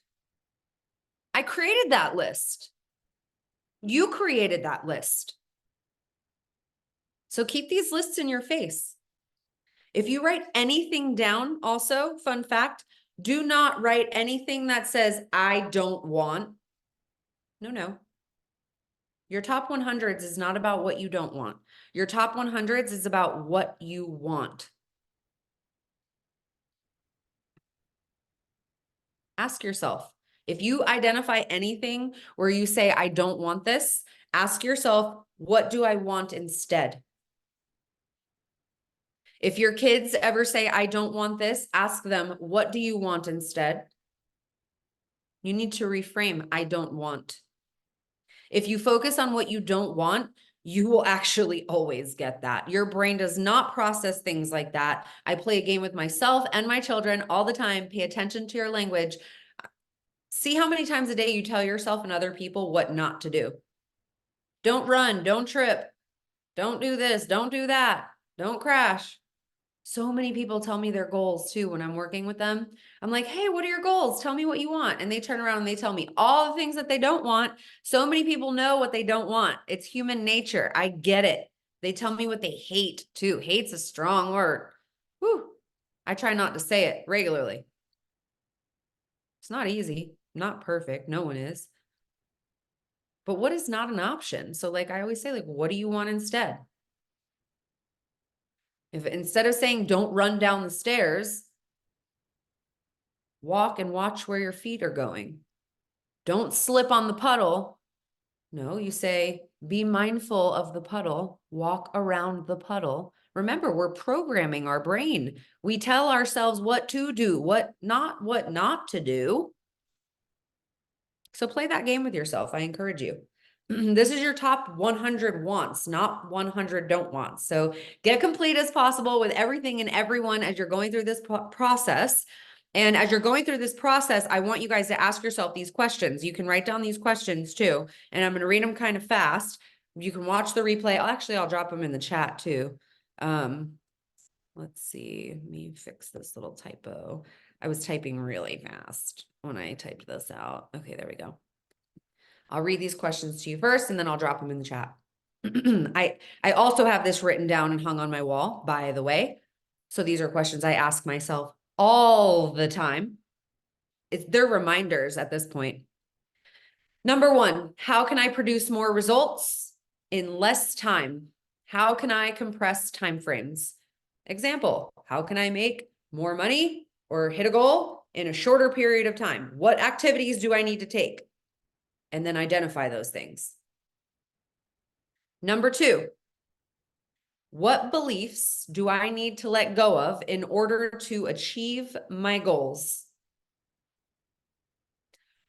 I created that list. You created that list. So keep these lists in your face. If you write anything down, also, fun fact, do not write anything that says, I don't want. No. Your top 100s is not about what you don't want. Your top 100s is about what you want. Ask yourself, if you identify anything where you say, I don't want this, ask yourself, what do I want instead? If your kids ever say, I don't want this, ask them, what do you want instead? You need to reframe, I don't want. If you focus on what you don't want, you will actually always get that. Your brain does not process things like that. I play a game with myself and my children all the time. Pay attention to your language. See how many times a day you tell yourself and other people what not to do. Don't run, don't trip, don't do this, don't do that, don't crash. So many people tell me their goals too when I'm working with them. I'm like, hey, what are your goals? Tell me what you want. And they turn around and they tell me all the things that they don't want. So many people know what they don't want. It's human nature. I get it. They tell me what they hate too. Hate's a strong word. Whew. I try not to say it regularly. It's not easy. not perfect. No one is. But what is not an option? So like I always say, like, what do you want instead? If instead of saying don't run down the stairs, walk and watch where your feet are going. Don't slip on the puddle. No, you say be mindful of the puddle, walk around the puddle. Remember, we're programming our brain. We tell ourselves what to do, what not to do. So play that game with yourself. I encourage you. This is your top 100 wants, not 100 don't want. So get complete as possible with everything and everyone as you're going through this process. And as you're going through this process, I want you guys to ask yourself these questions. You can write down these questions too. And I'm going to read them kind of fast. You can watch the replay. I'll drop them in the chat too. Let's see. Let me fix this little typo. I was typing really fast when I typed this out. Okay, there we go. I'll read these questions to you first, and then I'll drop them in the chat. I also have this written down and hung on my wall, by the way. So these are questions I ask myself all the time. They're reminders at this point. Number one, how can I produce more results in less time? How can I compress timeframes? Example, how can I make more money or hit a goal in a shorter period of time? What activities do I need to take? And then identify those things. Number two, what beliefs do I need to let go of in order to achieve my goals?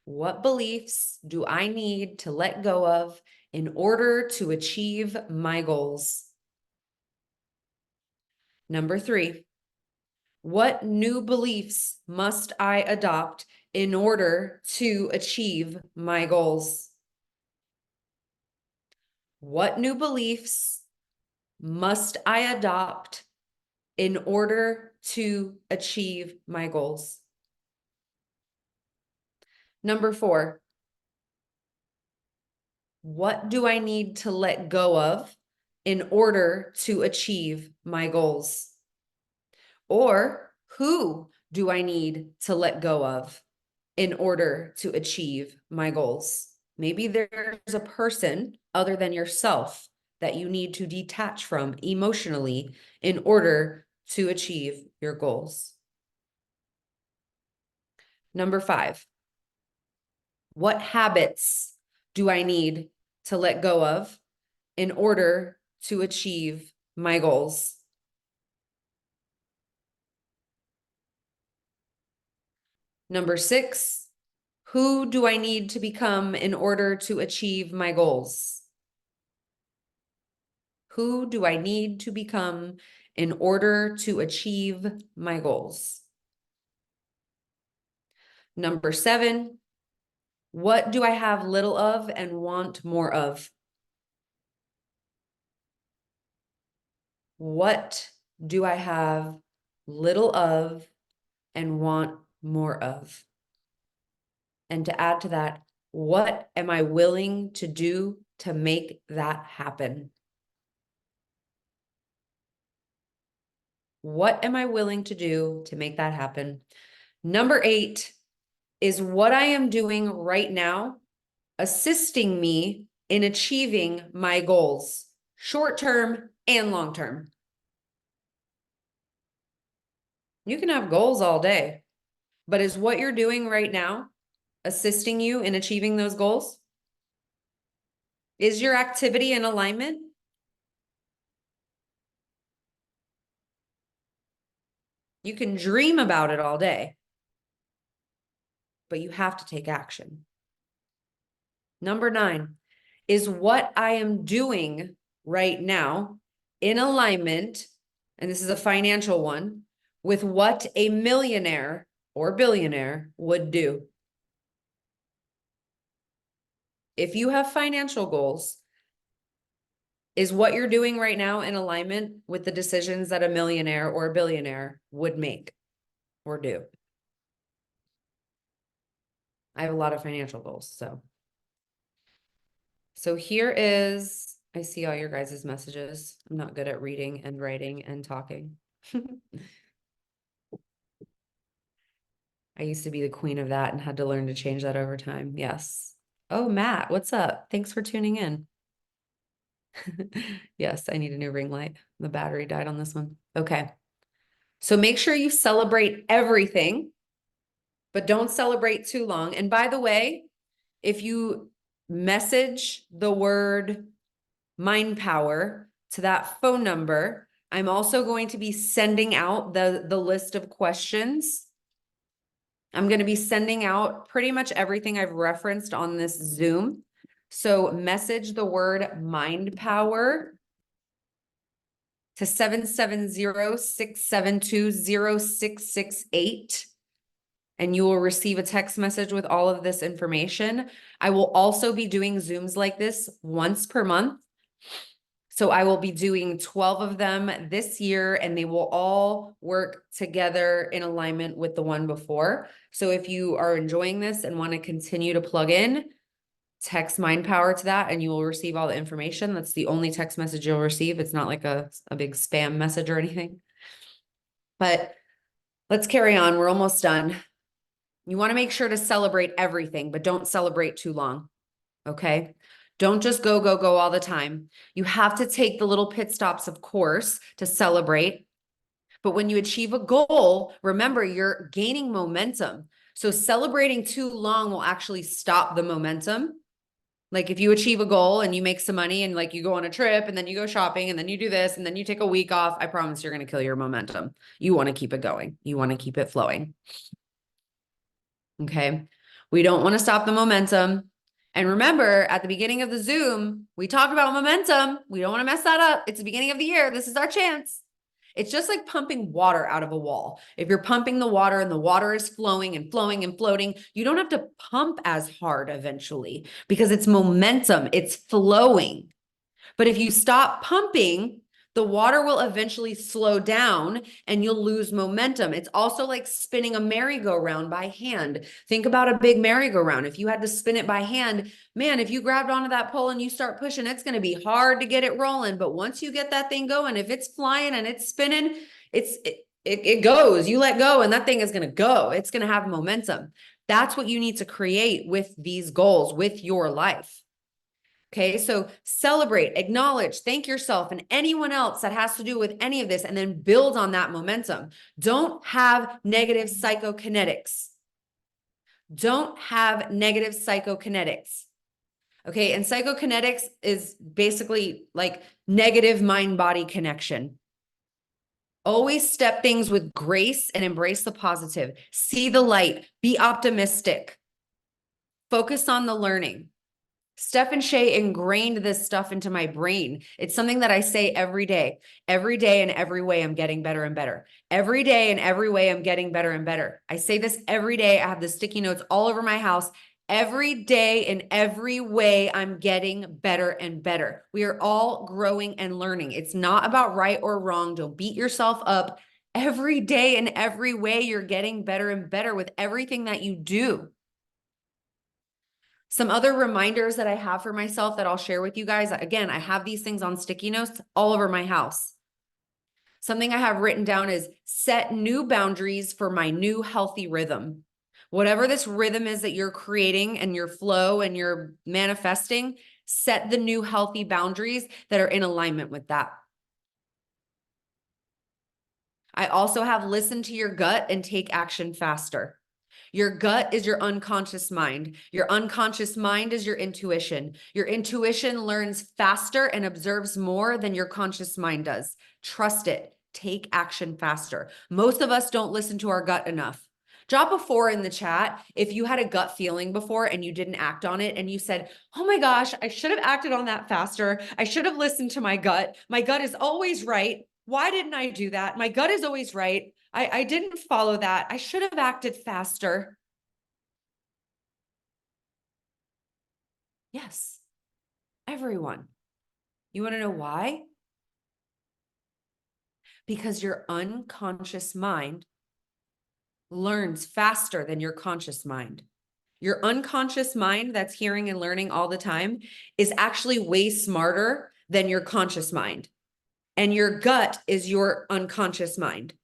What beliefs do I need to let go of in order to achieve my goals? Number three, what new beliefs must I adopt in order to achieve my goals? What new beliefs must I adopt in order to achieve my goals? Number four, what do I need to let go of in order to achieve my goals? Or who do I need to let go of in order to achieve my goals? Maybe there's a person other than yourself that you need to detach from emotionally in order to achieve your goals. Number five, what habits do I need to let go of in order to achieve my goals? Number six, who do I need to become in order to achieve my goals? Who do I need to become in order to achieve my goals? Number seven, what do I have little of and want more of? What do I have little of and want more of? And to add to that, what am I willing to do to make that happen? What am I willing to do to make that happen? Number eight is what I am doing right now assisting me in achieving my goals, short term and long term. You can have goals all day, but is what you're doing right now assisting you in achieving those goals? Is your activity in alignment? You can dream about it all day, but you have to take action. Number nine, is what I am doing right now in alignment, and this is a financial one, with what a millionaire or billionaire would do? If you have financial goals, is what you're doing right now in alignment with the decisions that a millionaire or a billionaire would make or do? I have a lot of financial goals, so here is, I see all your guys' messages. I'm not good at reading and writing and talking. I used to be the queen of that and had to learn to change that over time. Yes. Oh, Matt, what's up? Thanks for tuning in. Yes, I need a new ring light. The battery died on this one. Okay. So make sure you celebrate everything, but don't celebrate too long. And by the way, if you message the word mind power to that phone number, I'm also going to be sending out the list of questions. I'm going to be sending out pretty much everything I've referenced on this Zoom. So message the word mind power to 770-672-0668. And you will receive a text message with all of this information. I will also be doing Zooms like this once per month. So I will be doing 12 of them this year, and they will all work together in alignment with the one before. So if you are enjoying this and want to continue to plug in, text Mind Power to that and you will receive all the information. That's the only text message you'll receive. It's not like a big spam message or anything. But let's carry on. We're almost done. You want to make sure to celebrate everything, but don't celebrate too long. Okay. Don't just go, go, go all the time. You have to take the little pit stops, of course, to celebrate. But when you achieve a goal, remember you're gaining momentum. So celebrating too long will actually stop the momentum. Like if you achieve a goal and you make some money and like you go on a trip and then you go shopping and then you do this and then you take a week off, I promise you're going to kill your momentum. You want to keep it going. You want to keep it flowing. Okay. We don't want to stop the momentum. And remember, at the beginning of the Zoom, we talk about momentum. We don't want to mess that up. It's the beginning of the year. This is our chance. It's just like pumping water out of a wall. If you're pumping the water and the water is flowing and flowing and floating, you don't have to pump as hard eventually because it's momentum, it's flowing. But if you stop pumping, the water will eventually slow down and you'll lose momentum. It's also like spinning a merry-go-round by hand. Think about a big merry-go-round. If you had to spin it by hand, man, if you grabbed onto that pole and you start pushing, it's going to be hard to get it rolling. But once you get that thing going, if it's flying and it's spinning, it goes. You let go and that thing is going to go. It's going to have momentum. That's what you need to create with these goals, with your life. Okay, so celebrate, acknowledge, thank yourself and anyone else that has to do with any of this, and then build on that momentum. Don't have negative psychokinetics. Don't have negative psychokinetics. Okay, and psychokinetics is basically like negative mind-body connection. Always step things with grace and embrace the positive. See the light, be optimistic. Focus on the learning. Steph and Shay ingrained this stuff into my brain. It's something that I say every day. Every day in every way, I'm getting better and better. Every day in every way, I'm getting better and better. I say this every day. I have the sticky notes all over my house. Every day in every way, I'm getting better and better. We are all growing and learning. It's not about right or wrong. Don't beat yourself up. Every day in every way, you're getting better and better with everything that you do. Some other reminders that I have for myself that I'll share with you guys. Again, I have these things on sticky notes all over my house. Something I have written down is set new boundaries for my new healthy rhythm. Whatever this rhythm is that you're creating and your flow and you're manifesting, set the new healthy boundaries that are in alignment with that. I also have listen to your gut and take action faster. Your gut is your unconscious mind. Your unconscious mind is your intuition. Your intuition learns faster and observes more than your conscious mind does. Trust it. Take action faster. Most of us don't listen to our gut enough. Drop a 4 in the chat if you had a gut feeling before and you didn't act on it and you said, oh my gosh, I should have acted on that faster. I should have listened to my gut. My gut is always right. Why didn't I do that? My gut is always right. I didn't follow that. I should have acted faster. Yes, everyone. You want to know why? Because your unconscious mind learns faster than your conscious mind. Your unconscious mind that's hearing and learning all the time is actually way smarter than your conscious mind. And your gut is your unconscious mind.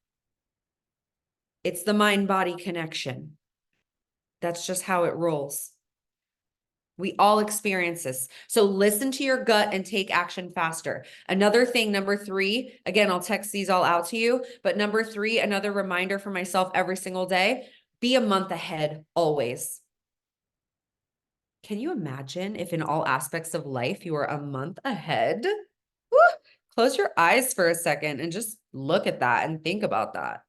It's the mind-body connection. That's just how it rolls. We all experience this. So listen to your gut and take action faster. Another thing, number 3, again, I'll text these all out to you, but number 3, another reminder for myself every single day, be a month ahead always. Can you imagine if in all aspects of life you are a month ahead? Woo! Close your eyes for a second and just look at that and think about that.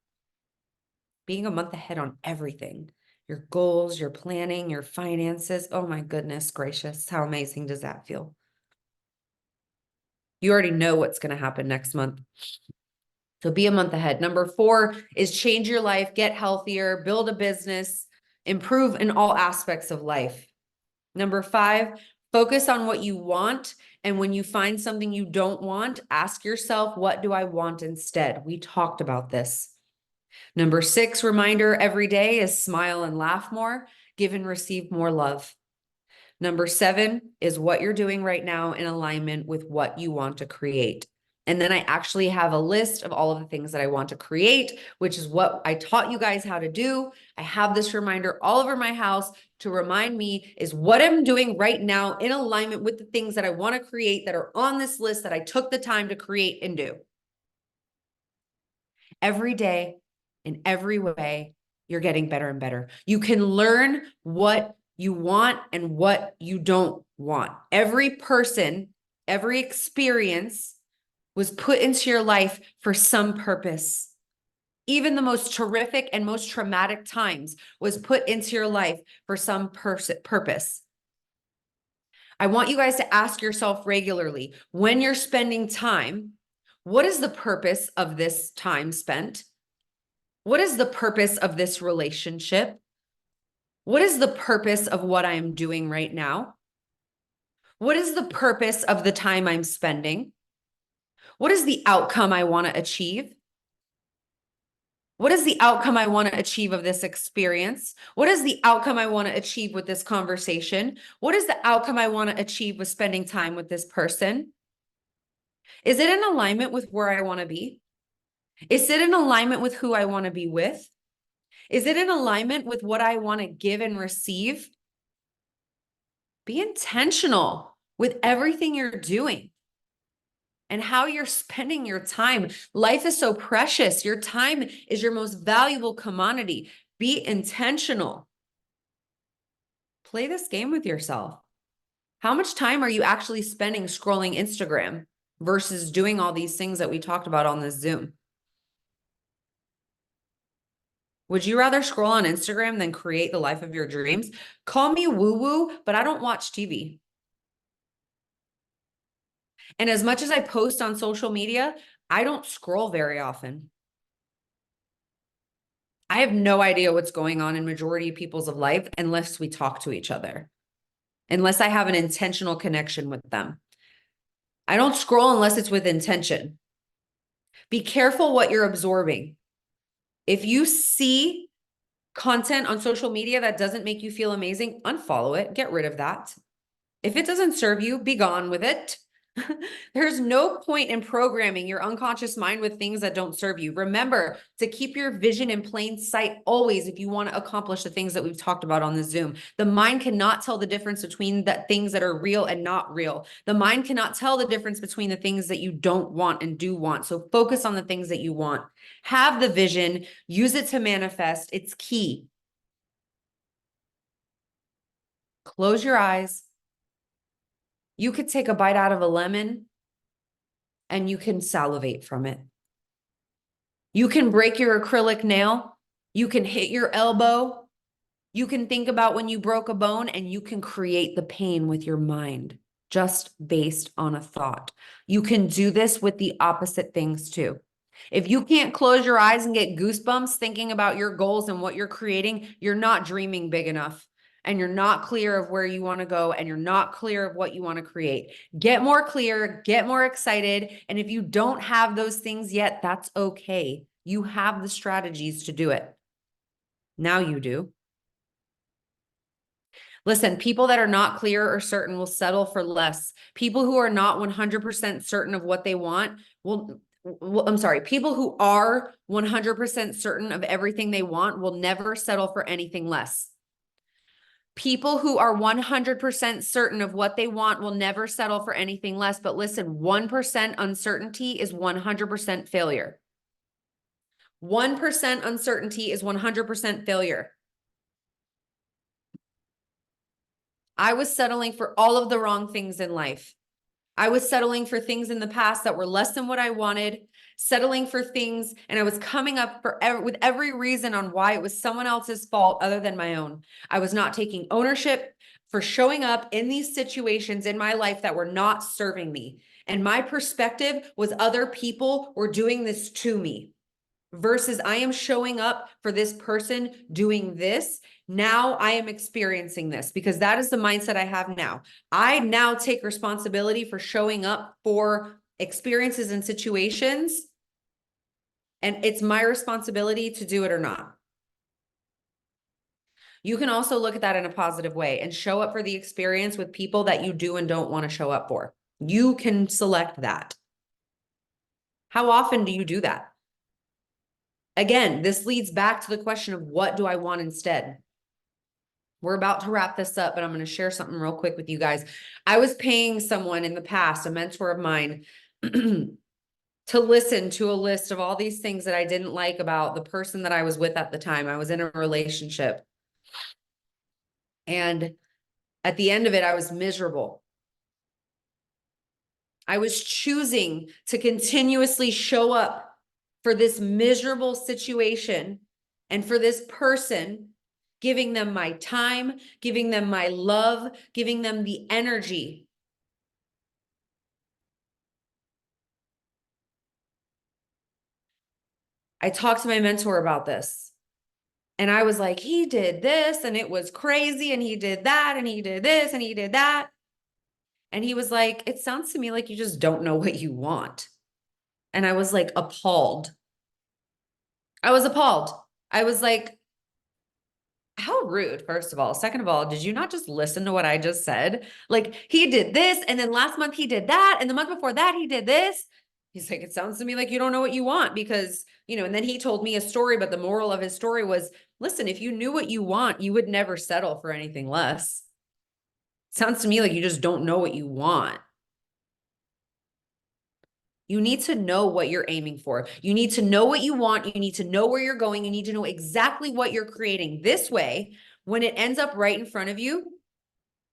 Being a month ahead on everything, your goals, your planning, your finances. Oh my goodness gracious. How amazing does that feel? You already know what's going to happen next month. So be a month ahead. Number 4 is change your life, get healthier, build a business, improve in all aspects of life. Number 5, focus on what you want. And when you find something you don't want, ask yourself, what do I want instead? We talked about this. Number 6 reminder every day is smile and laugh more, give and receive more love. Number 7 is what you're doing right now in alignment with what you want to create. And then I actually have a list of all of the things that I want to create, which is what I taught you guys how to do. I have this reminder all over my house to remind me is what I'm doing right now in alignment with the things that I want to create that are on this list that I took the time to create and do. Every day, in every way, you're getting better and better. You can learn what you want and what you don't want. Every person, every experience was put into your life for some purpose. Even the most terrific and most traumatic times was put into your life for some purpose. I want you guys to ask yourself regularly, when you're spending time, what is the purpose of this time spent? What is the purpose of this relationship? What is the purpose of what I'm doing right now? What is the purpose of the time I'm spending? What is the outcome I want to achieve? What is the outcome I want to achieve of this experience? What is the outcome I want to achieve with this conversation? What is the outcome I want to achieve with spending time with this person? Is it in alignment with where I want to be? Is it in alignment with who I want to be with? Is it in alignment with what I want to give and receive? Be intentional with everything you're doing and how you're spending your time. Life is so precious. Your time is your most valuable commodity. Be intentional. Play this game with yourself. How much time are you actually spending scrolling Instagram versus doing all these things that we talked about on this Zoom? Would you rather scroll on Instagram than create the life of your dreams? Call me woo-woo, but I don't watch TV. And as much as I post on social media, I don't scroll very often. I have no idea what's going on in majority of people's life unless we talk to each other, unless I have an intentional connection with them. I don't scroll unless it's with intention. Be careful what you're absorbing. If you see content on social media that doesn't make you feel amazing, unfollow it, get rid of that. If it doesn't serve you, be gone with it. There's no point in programming your unconscious mind with things that don't serve you. Remember to keep your vision in plain sight always if you want to accomplish the things that we've talked about on the Zoom. The mind cannot tell the difference between the things that are real and not real. The mind cannot tell the difference between the things that you don't want and do want. So focus on the things that you want. Have the vision, use it to manifest. It's key. Close your eyes. You could take a bite out of a lemon and you can salivate from it. You can break your acrylic nail. You can hit your elbow. You can think about when you broke a bone and you can create the pain with your mind just based on a thought. You can do this with the opposite things too. If you can't close your eyes and get goosebumps thinking about your goals and what you're creating, you're not dreaming big enough. And you're not clear of where you want to go, and you're not clear of what you want to create. Get more clear, get more excited. And if you don't have those things yet, that's okay. You have the strategies to do it. Now you do. Listen, people that are not clear or certain will settle for less. People who are not 100% certain of what they want people who are 100% certain of everything they want will never settle for anything less. People who are 100% certain of what they want will never settle for anything less. But listen, 1% uncertainty is 100% failure. 1% uncertainty is 100% failure. I was settling for all of the wrong things in life. I was settling for things in the past that were less than what I wanted, settling for things, and I was coming up with every reason on why it was someone else's fault other than my own. I was not taking ownership for showing up in these situations in my life that were not serving me. And my perspective was other people were doing this to me versus I am showing up for this person doing this. Now I am experiencing this because that is the mindset I have now. I now take responsibility for showing up for experiences and situations, and it's my responsibility to do it or not. You can also look at that in a positive way and show up for the experience with people that you do and don't want to show up for. You can select that. How often do you do that? Again, this leads back to the question of what do I want instead? We're about to wrap this up, but I'm going to share something real quick with you guys. I was paying someone in the past, a mentor of mine, to listen to a list of all these things that I didn't like about the person that I was with at the time. I was in a relationship. And at the end of it, I was miserable. I was choosing to continuously show up for this miserable situation and for this person, giving them my time, giving them my love, giving them the energy. I talked to my mentor about this. And I was like, he did this and it was crazy. And he did that and he did this and he did that. And he was like, it sounds to me like you just don't know what you want. And I was like, appalled. I was appalled. I was like, how rude, first of all. Second of all, did you not just listen to what I just said? Like, he did this, and then last month he did that, and the month before that he did this. He's like, it sounds to me like you don't know what you want because, and then he told me a story, but the moral of his story was, listen, if you knew what you want, you would never settle for anything less. Sounds to me like you just don't know what you want. You need to know what you're aiming for. You need to know what you want. You need to know where you're going. You need to know exactly what you're creating. This way, when it ends up right in front of you,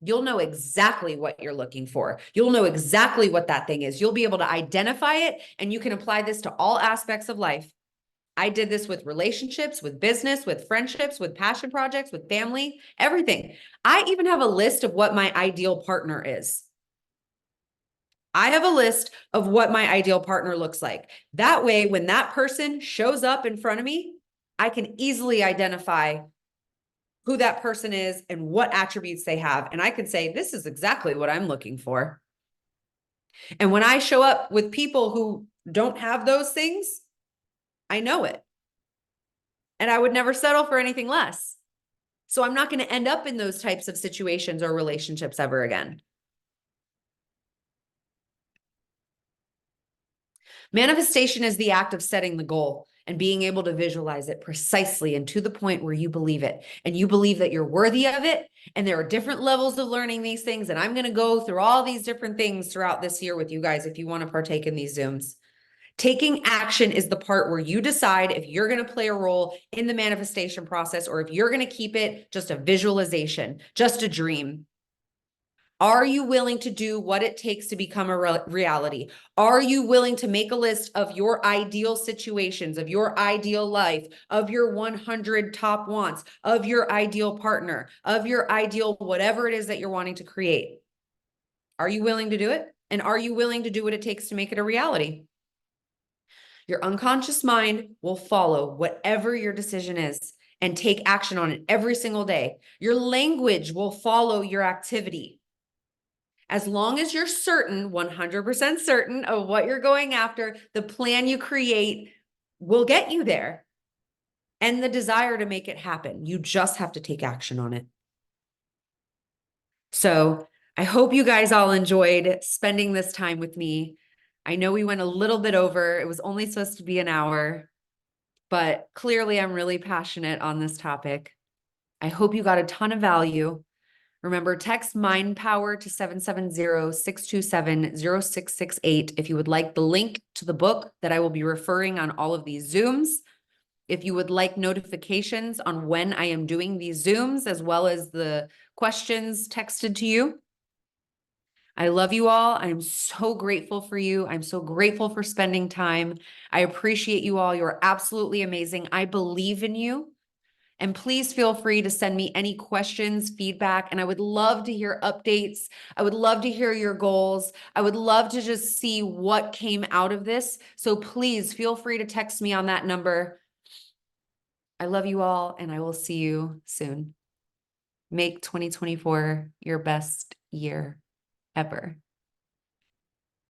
you'll know exactly what you're looking for. You'll know exactly what that thing is. You'll be able to identify it, and you can apply this to all aspects of life. I did this with relationships, with business, with friendships, with passion projects, with family, everything. I even have a list of what my ideal partner is. I have a list of what my ideal partner looks like. That way, when that person shows up in front of me, I can easily identify who that person is and what attributes they have. And I can say, this is exactly what I'm looking for. And when I show up with people who don't have those things, I know it. And I would never settle for anything less. So I'm not going to end up in those types of situations or relationships ever again. Manifestation is the act of setting the goal and being able to visualize it precisely and to the point where you believe it. And you believe that you're worthy of it. And there are different levels of learning these things. And I'm going to go through all these different things throughout this year with you guys if you want to partake in these Zooms. Taking action is the part where you decide if you're going to play a role in the manifestation process or if you're going to keep it just a visualization, just a dream. Are you willing to do what it takes to become a reality? Are you willing to make a list of your ideal situations, of your ideal life, of your 100 top wants, of your ideal partner, of your ideal whatever it is that you're wanting to create? Are you willing to do it? And are you willing to do what it takes to make it a reality? Your unconscious mind will follow whatever your decision is and take action on it every single day. Your language will follow your activity. As long as you're certain, 100% certain of what you're going after, the plan you create will get you there. And the desire to make it happen. You just have to take action on it. So I hope you guys all enjoyed spending this time with me. I know we went a little bit over. It was only supposed to be an hour, but clearly I'm really passionate on this topic. I hope you got a ton of value. Remember, text Mind Power to 770-627-0668 if you would like the link to the book that I will be referring on all of these Zooms. If you would like notifications on when I am doing these Zooms, as well as the questions texted to you. I love you all. I'm so grateful for you. I'm so grateful for spending time. I appreciate you all. You're absolutely amazing. I believe in you. And please feel free to send me any questions, feedback, and I would love to hear updates. I would love to hear your goals. I would love to just see what came out of this. So please feel free to text me on that number. I love you all, and I will see you soon. Make 2024 your best year ever.